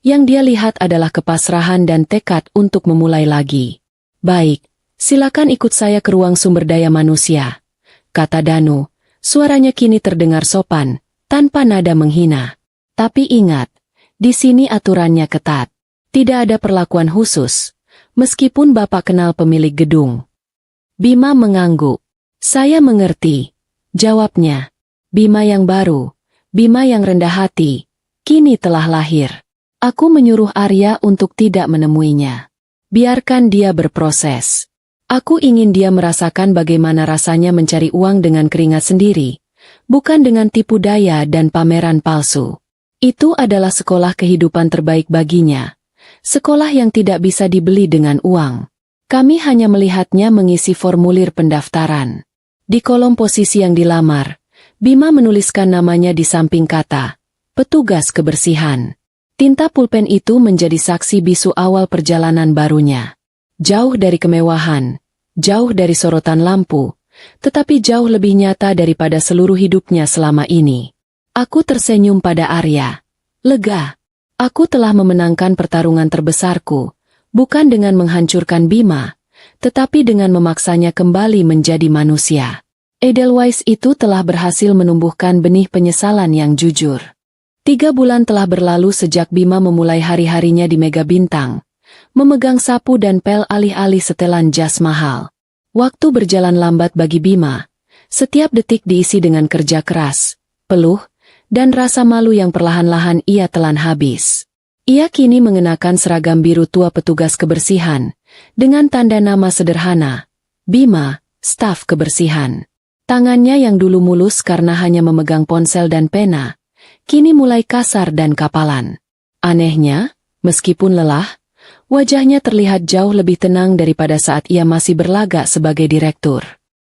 A: Yang dia lihat adalah kepasrahan dan tekad untuk memulai lagi. Baik, silakan ikut saya ke ruang sumber daya manusia, kata Danu. Suaranya kini terdengar sopan, tanpa nada menghina. Tapi ingat, di sini aturannya ketat. Tidak ada perlakuan khusus, meskipun Bapak kenal pemilik gedung. Bima mengangguk. Saya mengerti, jawabnya. Bima yang baru, Bima yang rendah hati, kini telah lahir. Aku menyuruh Arya untuk tidak menemuinya. Biarkan dia berproses. Aku ingin dia merasakan bagaimana rasanya mencari uang dengan keringat sendiri, bukan dengan tipu daya dan pameran palsu. Itu adalah sekolah kehidupan terbaik baginya. Sekolah yang tidak bisa dibeli dengan uang. Kami hanya melihatnya mengisi formulir pendaftaran. Di kolom posisi yang dilamar, Bima menuliskan namanya di samping kata, petugas kebersihan. Tinta pulpen itu menjadi saksi bisu awal perjalanan barunya. Jauh dari kemewahan, jauh dari sorotan lampu, tetapi jauh lebih nyata daripada seluruh hidupnya selama ini. Aku tersenyum pada Arya. Lega. Aku telah memenangkan pertarungan terbesarku, bukan dengan menghancurkan Bima, tetapi dengan memaksanya kembali menjadi manusia. Edelweiss itu telah berhasil menumbuhkan benih penyesalan yang jujur. 3 bulan telah berlalu sejak Bima memulai hari-harinya di Mega Bintang, memegang sapu dan pel alih-alih setelan jas mahal. Waktu berjalan lambat bagi Bima, setiap detik diisi dengan kerja keras, peluh, dan rasa malu yang perlahan-lahan ia telan habis. Ia kini mengenakan seragam biru tua petugas kebersihan, dengan tanda nama sederhana, Bima, staf kebersihan. Tangannya yang dulu mulus karena hanya memegang ponsel dan pena, kini mulai kasar dan kapalan. Anehnya, meskipun lelah, wajahnya terlihat jauh lebih tenang daripada saat ia masih berlagak sebagai direktur.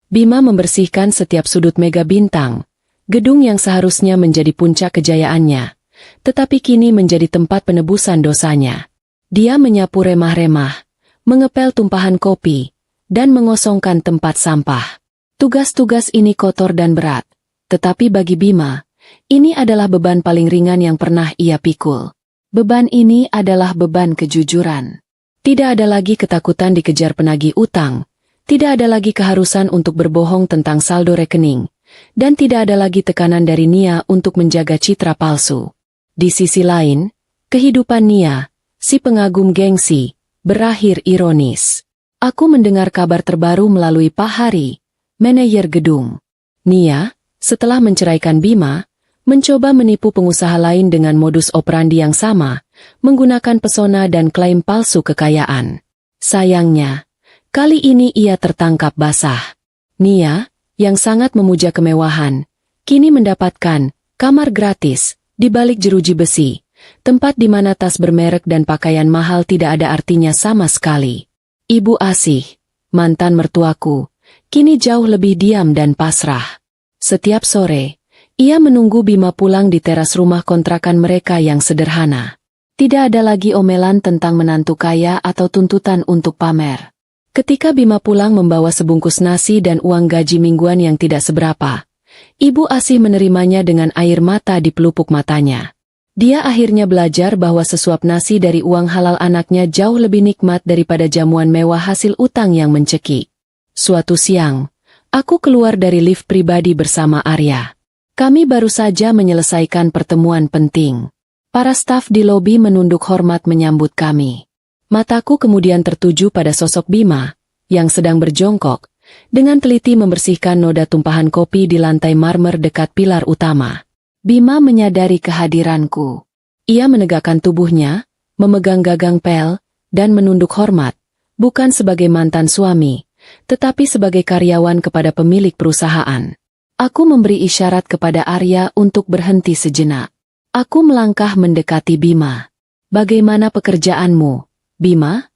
A: Bima membersihkan setiap sudut Mega Bintang, gedung yang seharusnya menjadi puncak kejayaannya, tetapi kini menjadi tempat penebusan dosanya. Dia menyapu remah-remah, mengepel tumpahan kopi, dan mengosongkan tempat sampah. Tugas-tugas ini kotor dan berat, tetapi bagi Bima, ini adalah beban paling ringan yang pernah ia pikul. Beban ini adalah beban kejujuran. Tidak ada lagi ketakutan dikejar penagih utang, tidak ada lagi keharusan untuk berbohong tentang saldo rekening, dan tidak ada lagi tekanan dari Nia untuk menjaga citra palsu. Di sisi lain, kehidupan Nia, si pengagum gengsi, berakhir ironis. Aku mendengar kabar terbaru melalui Pak Hari, manajer gedung. Nia, setelah menceraikan Bima, mencoba menipu pengusaha lain dengan modus operandi yang sama, menggunakan pesona dan klaim palsu kekayaan. Sayangnya, kali ini ia tertangkap basah. Nia, yang sangat memuja kemewahan, kini mendapatkan kamar gratis di balik jeruji besi, tempat di mana tas bermerek dan pakaian mahal tidak ada artinya sama sekali. Ibu Asih, mantan mertuaku, kini jauh lebih diam dan pasrah. Setiap sore, ia menunggu Bima pulang di teras rumah kontrakan mereka yang sederhana. Tidak ada lagi omelan tentang menantu kaya atau tuntutan untuk pamer. Ketika Bima pulang membawa sebungkus nasi dan uang gaji mingguan yang tidak seberapa, Ibu Asih menerimanya dengan air mata di pelupuk matanya. Dia akhirnya belajar bahwa sesuap nasi dari uang halal anaknya jauh lebih nikmat daripada jamuan mewah hasil utang yang mencekik. Suatu siang, aku keluar dari lift pribadi bersama Arya. Kami baru saja menyelesaikan pertemuan penting. Para staf di lobi menunduk hormat menyambut kami. Mataku kemudian tertuju pada sosok Bima, yang sedang berjongkok, dengan teliti membersihkan noda tumpahan kopi di lantai marmer dekat pilar utama. Bima menyadari kehadiranku. Ia menegakkan tubuhnya, memegang gagang pel, dan menunduk hormat, bukan sebagai mantan suami, tetapi sebagai karyawan kepada pemilik perusahaan. Aku memberi isyarat kepada Arya untuk berhenti sejenak. Aku melangkah mendekati Bima. Bagaimana pekerjaanmu, Bima?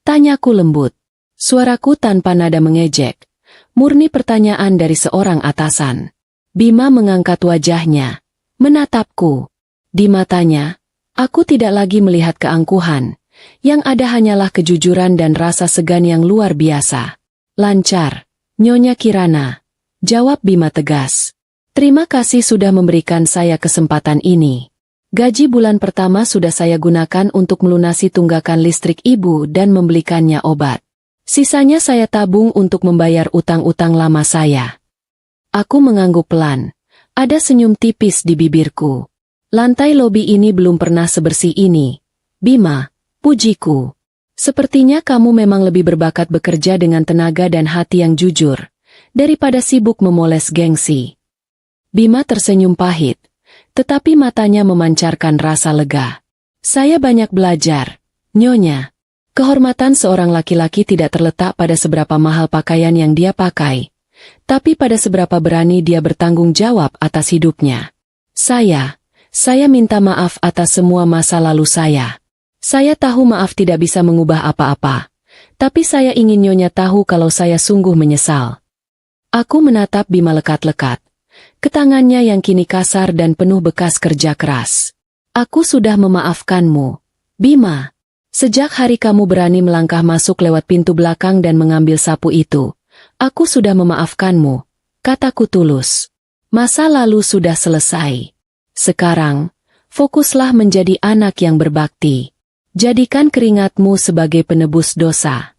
A: Tanyaku lembut. Suaraku tanpa nada mengejek. Murni pertanyaan dari seorang atasan. Bima mengangkat wajahnya, menatapku. Di matanya, aku tidak lagi melihat keangkuhan. Yang ada hanyalah kejujuran dan rasa segan yang luar biasa. Lancar, Nyonya Kirana. Jawab Bima tegas. Terima kasih sudah memberikan saya kesempatan ini. Gaji bulan pertama sudah saya gunakan untuk melunasi tunggakan listrik ibu dan membelikannya obat. Sisanya saya tabung untuk membayar utang-utang lama saya. Aku mengangguk pelan. Ada senyum tipis di bibirku. Lantai lobi ini belum pernah sebersih ini. Bima, pujiku. Sepertinya kamu memang lebih berbakat bekerja dengan tenaga dan hati yang jujur, daripada sibuk memoles gengsi. Bima tersenyum pahit, tetapi matanya memancarkan rasa lega. Saya banyak belajar, Nyonya. Kehormatan seorang laki-laki tidak terletak pada seberapa mahal pakaian yang dia pakai, tapi pada seberapa berani dia bertanggung jawab atas hidupnya. Saya minta maaf atas semua masa lalu saya. Saya tahu maaf tidak bisa mengubah apa-apa, Tapi saya ingin Nyonya tahu kalau saya sungguh menyesal. Aku menatap Bima lekat-lekat. Ke tangannya yang kini kasar dan penuh bekas kerja keras. Aku sudah memaafkanmu, Bima. Sejak hari kamu berani melangkah masuk lewat pintu belakang dan mengambil sapu itu, aku sudah memaafkanmu, kataku tulus. Masa lalu sudah selesai. Sekarang, fokuslah menjadi anak yang berbakti. Jadikan keringatmu sebagai penebus dosa.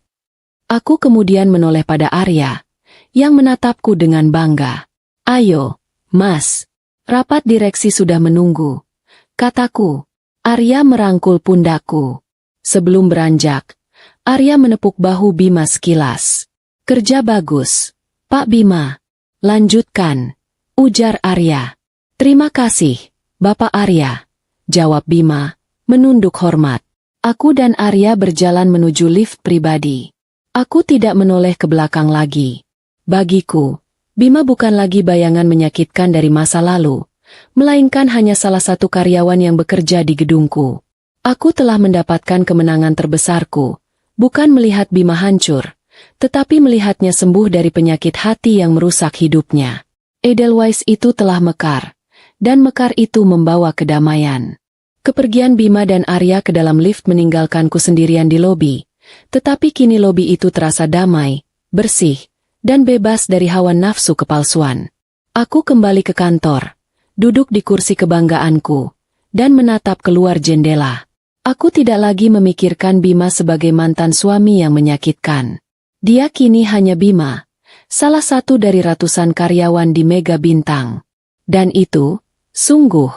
A: Aku kemudian menoleh pada Arya, yang menatapku dengan bangga. Ayo, Mas. Rapat direksi sudah menunggu, kataku. Arya merangkul pundakku. Sebelum beranjak, Arya menepuk bahu Bima sekilas. Kerja bagus, Pak Bima. Lanjutkan, ujar Arya. Terima kasih, Bapak Arya, jawab Bima, menunduk hormat. Aku dan Arya berjalan menuju lift pribadi. Aku tidak menoleh ke belakang lagi. Bagiku, Bima bukan lagi bayangan menyakitkan dari masa lalu, melainkan hanya salah satu karyawan yang bekerja di gedungku. Aku telah mendapatkan kemenangan terbesarku, bukan melihat Bima hancur, tetapi melihatnya sembuh dari penyakit hati yang merusak hidupnya. Edelweiss itu telah mekar, dan mekar itu membawa kedamaian. Kepergian Bima dan Arya ke dalam lift meninggalkanku sendirian di lobi, tetapi kini lobi itu terasa damai, bersih, dan bebas dari hawa nafsu kepalsuan. Aku kembali ke kantor, duduk di kursi kebanggaanku, dan menatap keluar jendela. Aku tidak lagi memikirkan Bima sebagai mantan suami yang menyakitkan. Dia kini hanya Bima, salah satu dari ratusan karyawan di Mega Bintang. Dan itu, sungguh,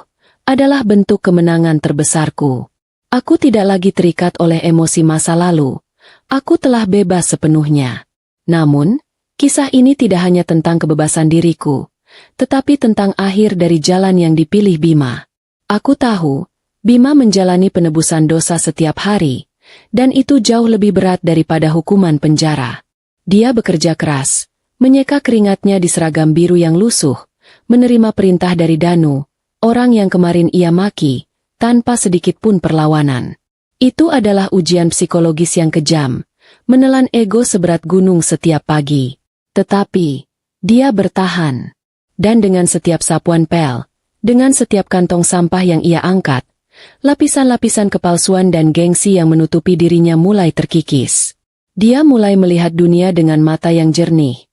A: adalah bentuk kemenangan terbesarku. Aku tidak lagi terikat oleh emosi masa lalu. Aku telah bebas sepenuhnya. Namun, kisah ini tidak hanya tentang kebebasan diriku, tetapi tentang akhir dari jalan yang dipilih Bima. Aku tahu, Bima menjalani penebusan dosa setiap hari, dan itu jauh lebih berat daripada hukuman penjara. Dia bekerja keras, menyeka keringatnya di seragam biru yang lusuh, menerima perintah dari Danu, orang yang kemarin ia maki, tanpa sedikit pun perlawanan. Itu adalah ujian psikologis yang kejam, menelan ego seberat gunung setiap pagi. Tetapi, dia bertahan. Dan dengan setiap sapuan pel, dengan setiap kantong sampah yang ia angkat, lapisan-lapisan kepalsuan dan gengsi yang menutupi dirinya mulai terkikis. Dia mulai melihat dunia dengan mata yang jernih,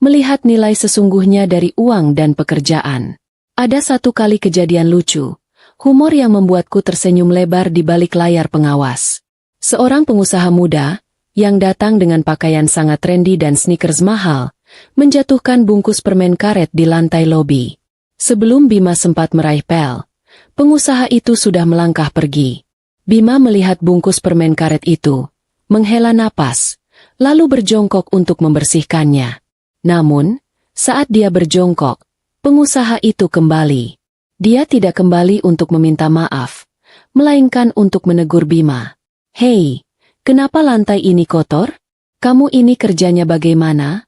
A: melihat nilai sesungguhnya dari uang dan pekerjaan. Ada satu kali kejadian lucu, humor yang membuatku tersenyum lebar di balik layar pengawas. Seorang pengusaha muda, yang datang dengan pakaian sangat trendy dan sneakers mahal, menjatuhkan bungkus permen karet di lantai lobi. Sebelum Bima sempat meraih pel, pengusaha itu sudah melangkah pergi. Bima melihat bungkus permen karet itu, menghela napas, lalu berjongkok untuk membersihkannya. Namun, saat dia berjongkok, pengusaha itu kembali. Dia tidak kembali untuk meminta maaf, melainkan untuk menegur Bima. "Hei, kenapa lantai ini kotor? Kamu ini kerjanya bagaimana?"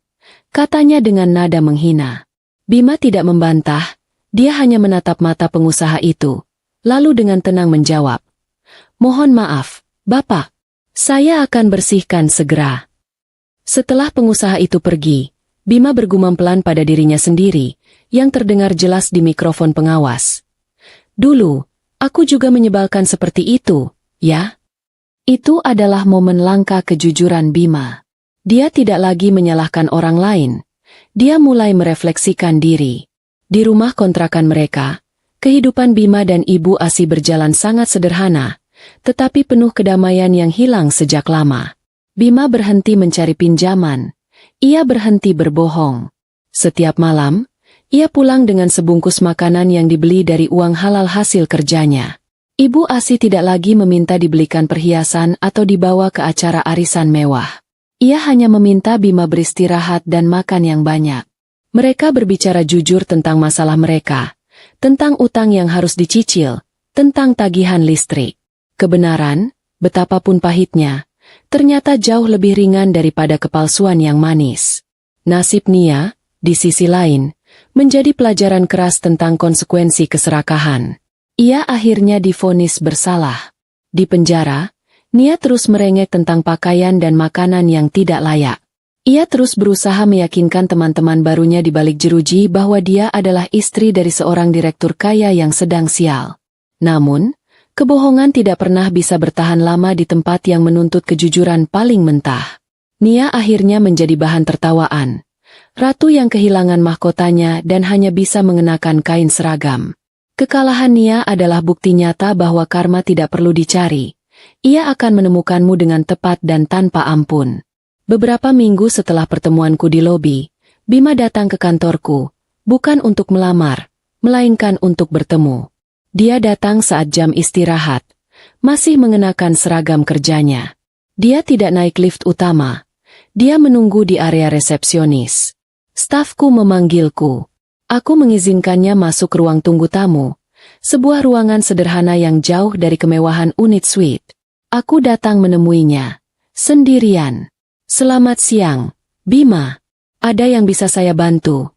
A: Katanya dengan nada menghina. Bima tidak membantah, dia hanya menatap mata pengusaha itu, lalu dengan tenang menjawab, "Mohon maaf, Bapak. Saya akan bersihkan segera." Setelah pengusaha itu pergi, Bima bergumam pelan pada dirinya sendiri, yang terdengar jelas di mikrofon pengawas. "Dulu, aku juga menyebalkan seperti itu, ya?" Itu adalah momen langka kejujuran Bima. Dia tidak lagi menyalahkan orang lain. Dia mulai merefleksikan diri. Di rumah kontrakan mereka, kehidupan Bima dan Ibu Asi berjalan sangat sederhana, tetapi penuh kedamaian yang hilang sejak lama. Bima berhenti mencari pinjaman. Ia berhenti berbohong. Setiap malam, ia pulang dengan sebungkus makanan yang dibeli dari uang halal hasil kerjanya. Ibu Asi tidak lagi meminta dibelikan perhiasan atau dibawa ke acara arisan mewah. Ia hanya meminta Bima beristirahat dan makan yang banyak. Mereka berbicara jujur tentang masalah mereka, tentang utang yang harus dicicil, tentang tagihan listrik. Kebenaran, betapapun pahitnya, ternyata jauh lebih ringan daripada kepalsuan yang manis. Nasib Nia, di sisi lain, menjadi pelajaran keras tentang konsekuensi keserakahan. Ia akhirnya divonis bersalah. Di penjara, Nia terus merengek tentang pakaian dan makanan yang tidak layak. Ia terus berusaha meyakinkan teman-teman barunya di balik jeruji bahwa dia adalah istri dari seorang direktur kaya yang sedang sial. Namun, kebohongan tidak pernah bisa bertahan lama di tempat yang menuntut kejujuran paling mentah. Nia akhirnya menjadi bahan tertawaan. Ratu yang kehilangan mahkotanya dan hanya bisa mengenakan kain seragam. Kekalahan Nia adalah bukti nyata bahwa karma tidak perlu dicari. Ia akan menemukanmu dengan tepat dan tanpa ampun. Beberapa minggu setelah pertemuanku di lobi, Bima datang ke kantorku, bukan untuk melamar, melainkan untuk bertemu. Dia datang saat jam istirahat, masih mengenakan seragam kerjanya. Dia tidak naik lift utama. Dia menunggu di area resepsionis. Stafku memanggilku. Aku mengizinkannya masuk ruang tunggu tamu, sebuah ruangan sederhana yang jauh dari kemewahan unit suite. Aku datang menemuinya, sendirian. "Selamat siang, Bima. Ada yang bisa saya bantu?"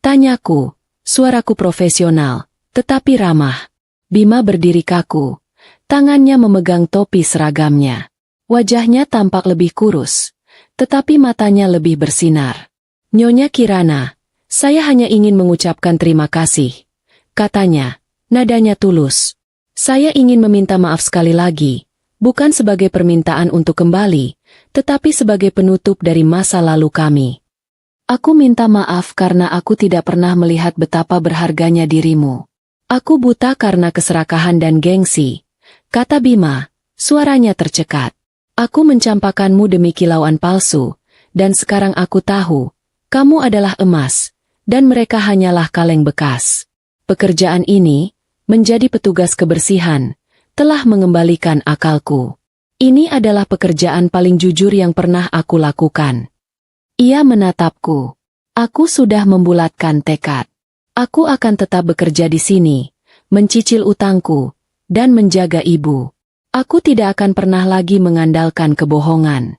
A: Tanyaku, suaraku profesional, tetapi ramah. Bima berdiri kaku, tangannya memegang topi seragamnya. Wajahnya tampak lebih kurus, tetapi matanya lebih bersinar. "Nyonya Kirana, saya hanya ingin mengucapkan terima kasih," katanya, nadanya tulus. "Saya ingin meminta maaf sekali lagi, bukan sebagai permintaan untuk kembali, tetapi sebagai penutup dari masa lalu kami. Aku minta maaf karena aku tidak pernah melihat betapa berharganya dirimu. Aku buta karena keserakahan dan gengsi," kata Bima, suaranya tercekat. "Aku mencampakkanmu demi kilauan palsu, dan sekarang aku tahu, kamu adalah emas, dan mereka hanyalah kaleng bekas. Pekerjaan ini, menjadi petugas kebersihan, telah mengembalikan akalku. Ini adalah pekerjaan paling jujur yang pernah aku lakukan." Ia menatapku. Aku sudah membulatkan tekad. Aku akan tetap bekerja di sini, mencicil utangku, dan menjaga ibu. Aku tidak akan pernah lagi mengandalkan kebohongan.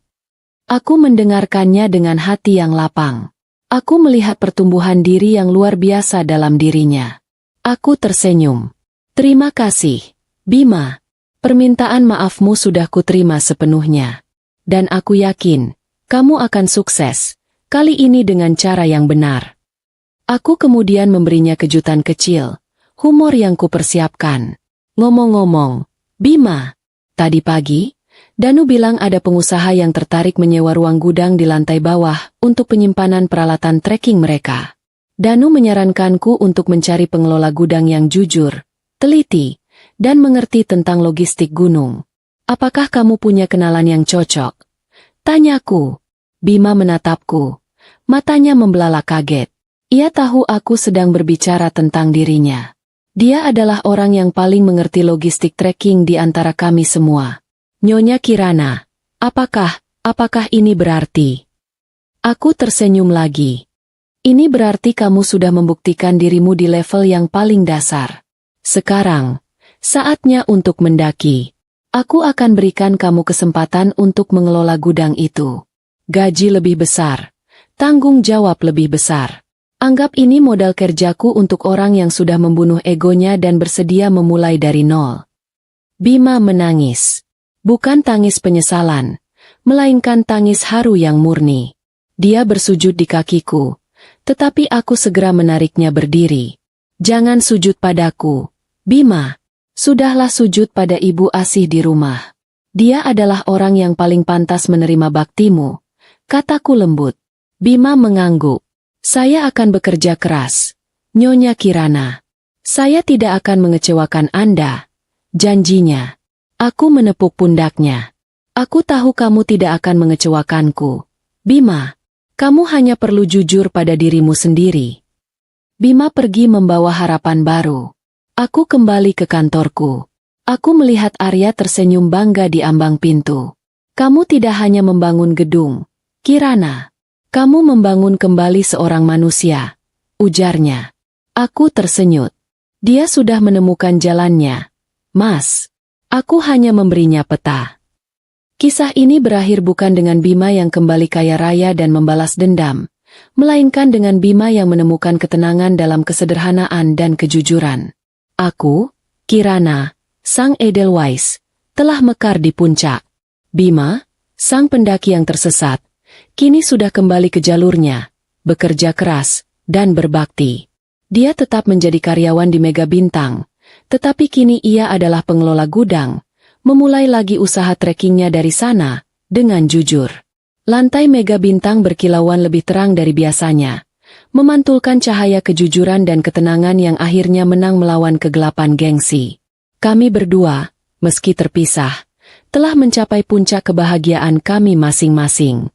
A: Aku mendengarkannya dengan hati yang lapang. Aku melihat pertumbuhan diri yang luar biasa dalam dirinya. Aku tersenyum. "Terima kasih, Bima. Permintaan maafmu sudah kuterima sepenuhnya. Dan aku yakin, kamu akan sukses, kali ini dengan cara yang benar." Aku kemudian memberinya kejutan kecil, humor yang kupersiapkan. "Ngomong-ngomong, Bima, tadi pagi, Danu bilang ada pengusaha yang tertarik menyewa ruang gudang di lantai bawah untuk penyimpanan peralatan trekking mereka. Danu menyarankanku untuk mencari pengelola gudang yang jujur, teliti, dan mengerti tentang logistik gunung. Apakah kamu punya kenalan yang cocok?" Tanyaku. Bima menatapku. Matanya membelalak kaget. Ia tahu aku sedang berbicara tentang dirinya. Dia adalah orang yang paling mengerti logistik trekking di antara kami semua. "Nyonya Kirana, apakah ini berarti?" Aku tersenyum lagi. "Ini berarti kamu sudah membuktikan dirimu di level yang paling dasar. Sekarang, saatnya untuk mendaki. Aku akan berikan kamu kesempatan untuk mengelola gudang itu. Gaji lebih besar, tanggung jawab lebih besar. Anggap ini modal kerjaku untuk orang yang sudah membunuh egonya dan bersedia memulai dari nol." Bima menangis. Bukan tangis penyesalan, melainkan tangis haru yang murni. Dia bersujud di kakiku, tetapi aku segera menariknya berdiri. "Jangan sujud padaku, Bima. Sudahlah sujud pada ibu asih di rumah. Dia adalah orang yang paling pantas menerima baktimu," kataku lembut. Bima mengangguk. "Saya akan bekerja keras, Nyonya Kirana. Saya tidak akan mengecewakan Anda. Janjinya." Aku menepuk pundaknya. "Aku tahu kamu tidak akan mengecewakanku, Bima. Kamu hanya perlu jujur pada dirimu sendiri." Bima pergi membawa harapan baru. Aku kembali ke kantorku. Aku melihat Arya tersenyum bangga di ambang pintu. "Kamu tidak hanya membangun gedung, Kirana. Kamu membangun kembali seorang manusia," ujarnya. Aku tersenyut. "Dia sudah menemukan jalannya, Mas. Aku hanya memberinya peta." Kisah ini berakhir bukan dengan Bima yang kembali kaya raya dan membalas dendam, melainkan dengan Bima yang menemukan ketenangan dalam kesederhanaan dan kejujuran. Aku, Kirana, sang Edelweiss, telah mekar di puncak. Bima, sang pendaki yang tersesat, kini sudah kembali ke jalurnya, bekerja keras, dan berbakti. Dia tetap menjadi karyawan di Mega Bintang, tetapi kini ia adalah pengelola gudang, memulai lagi usaha trekkingnya dari sana, dengan jujur. Lantai Mega Bintang berkilauan lebih terang dari biasanya, memantulkan cahaya kejujuran dan ketenangan yang akhirnya menang melawan kegelapan gengsi. Kami berdua, meski terpisah, telah mencapai puncak kebahagiaan kami masing-masing.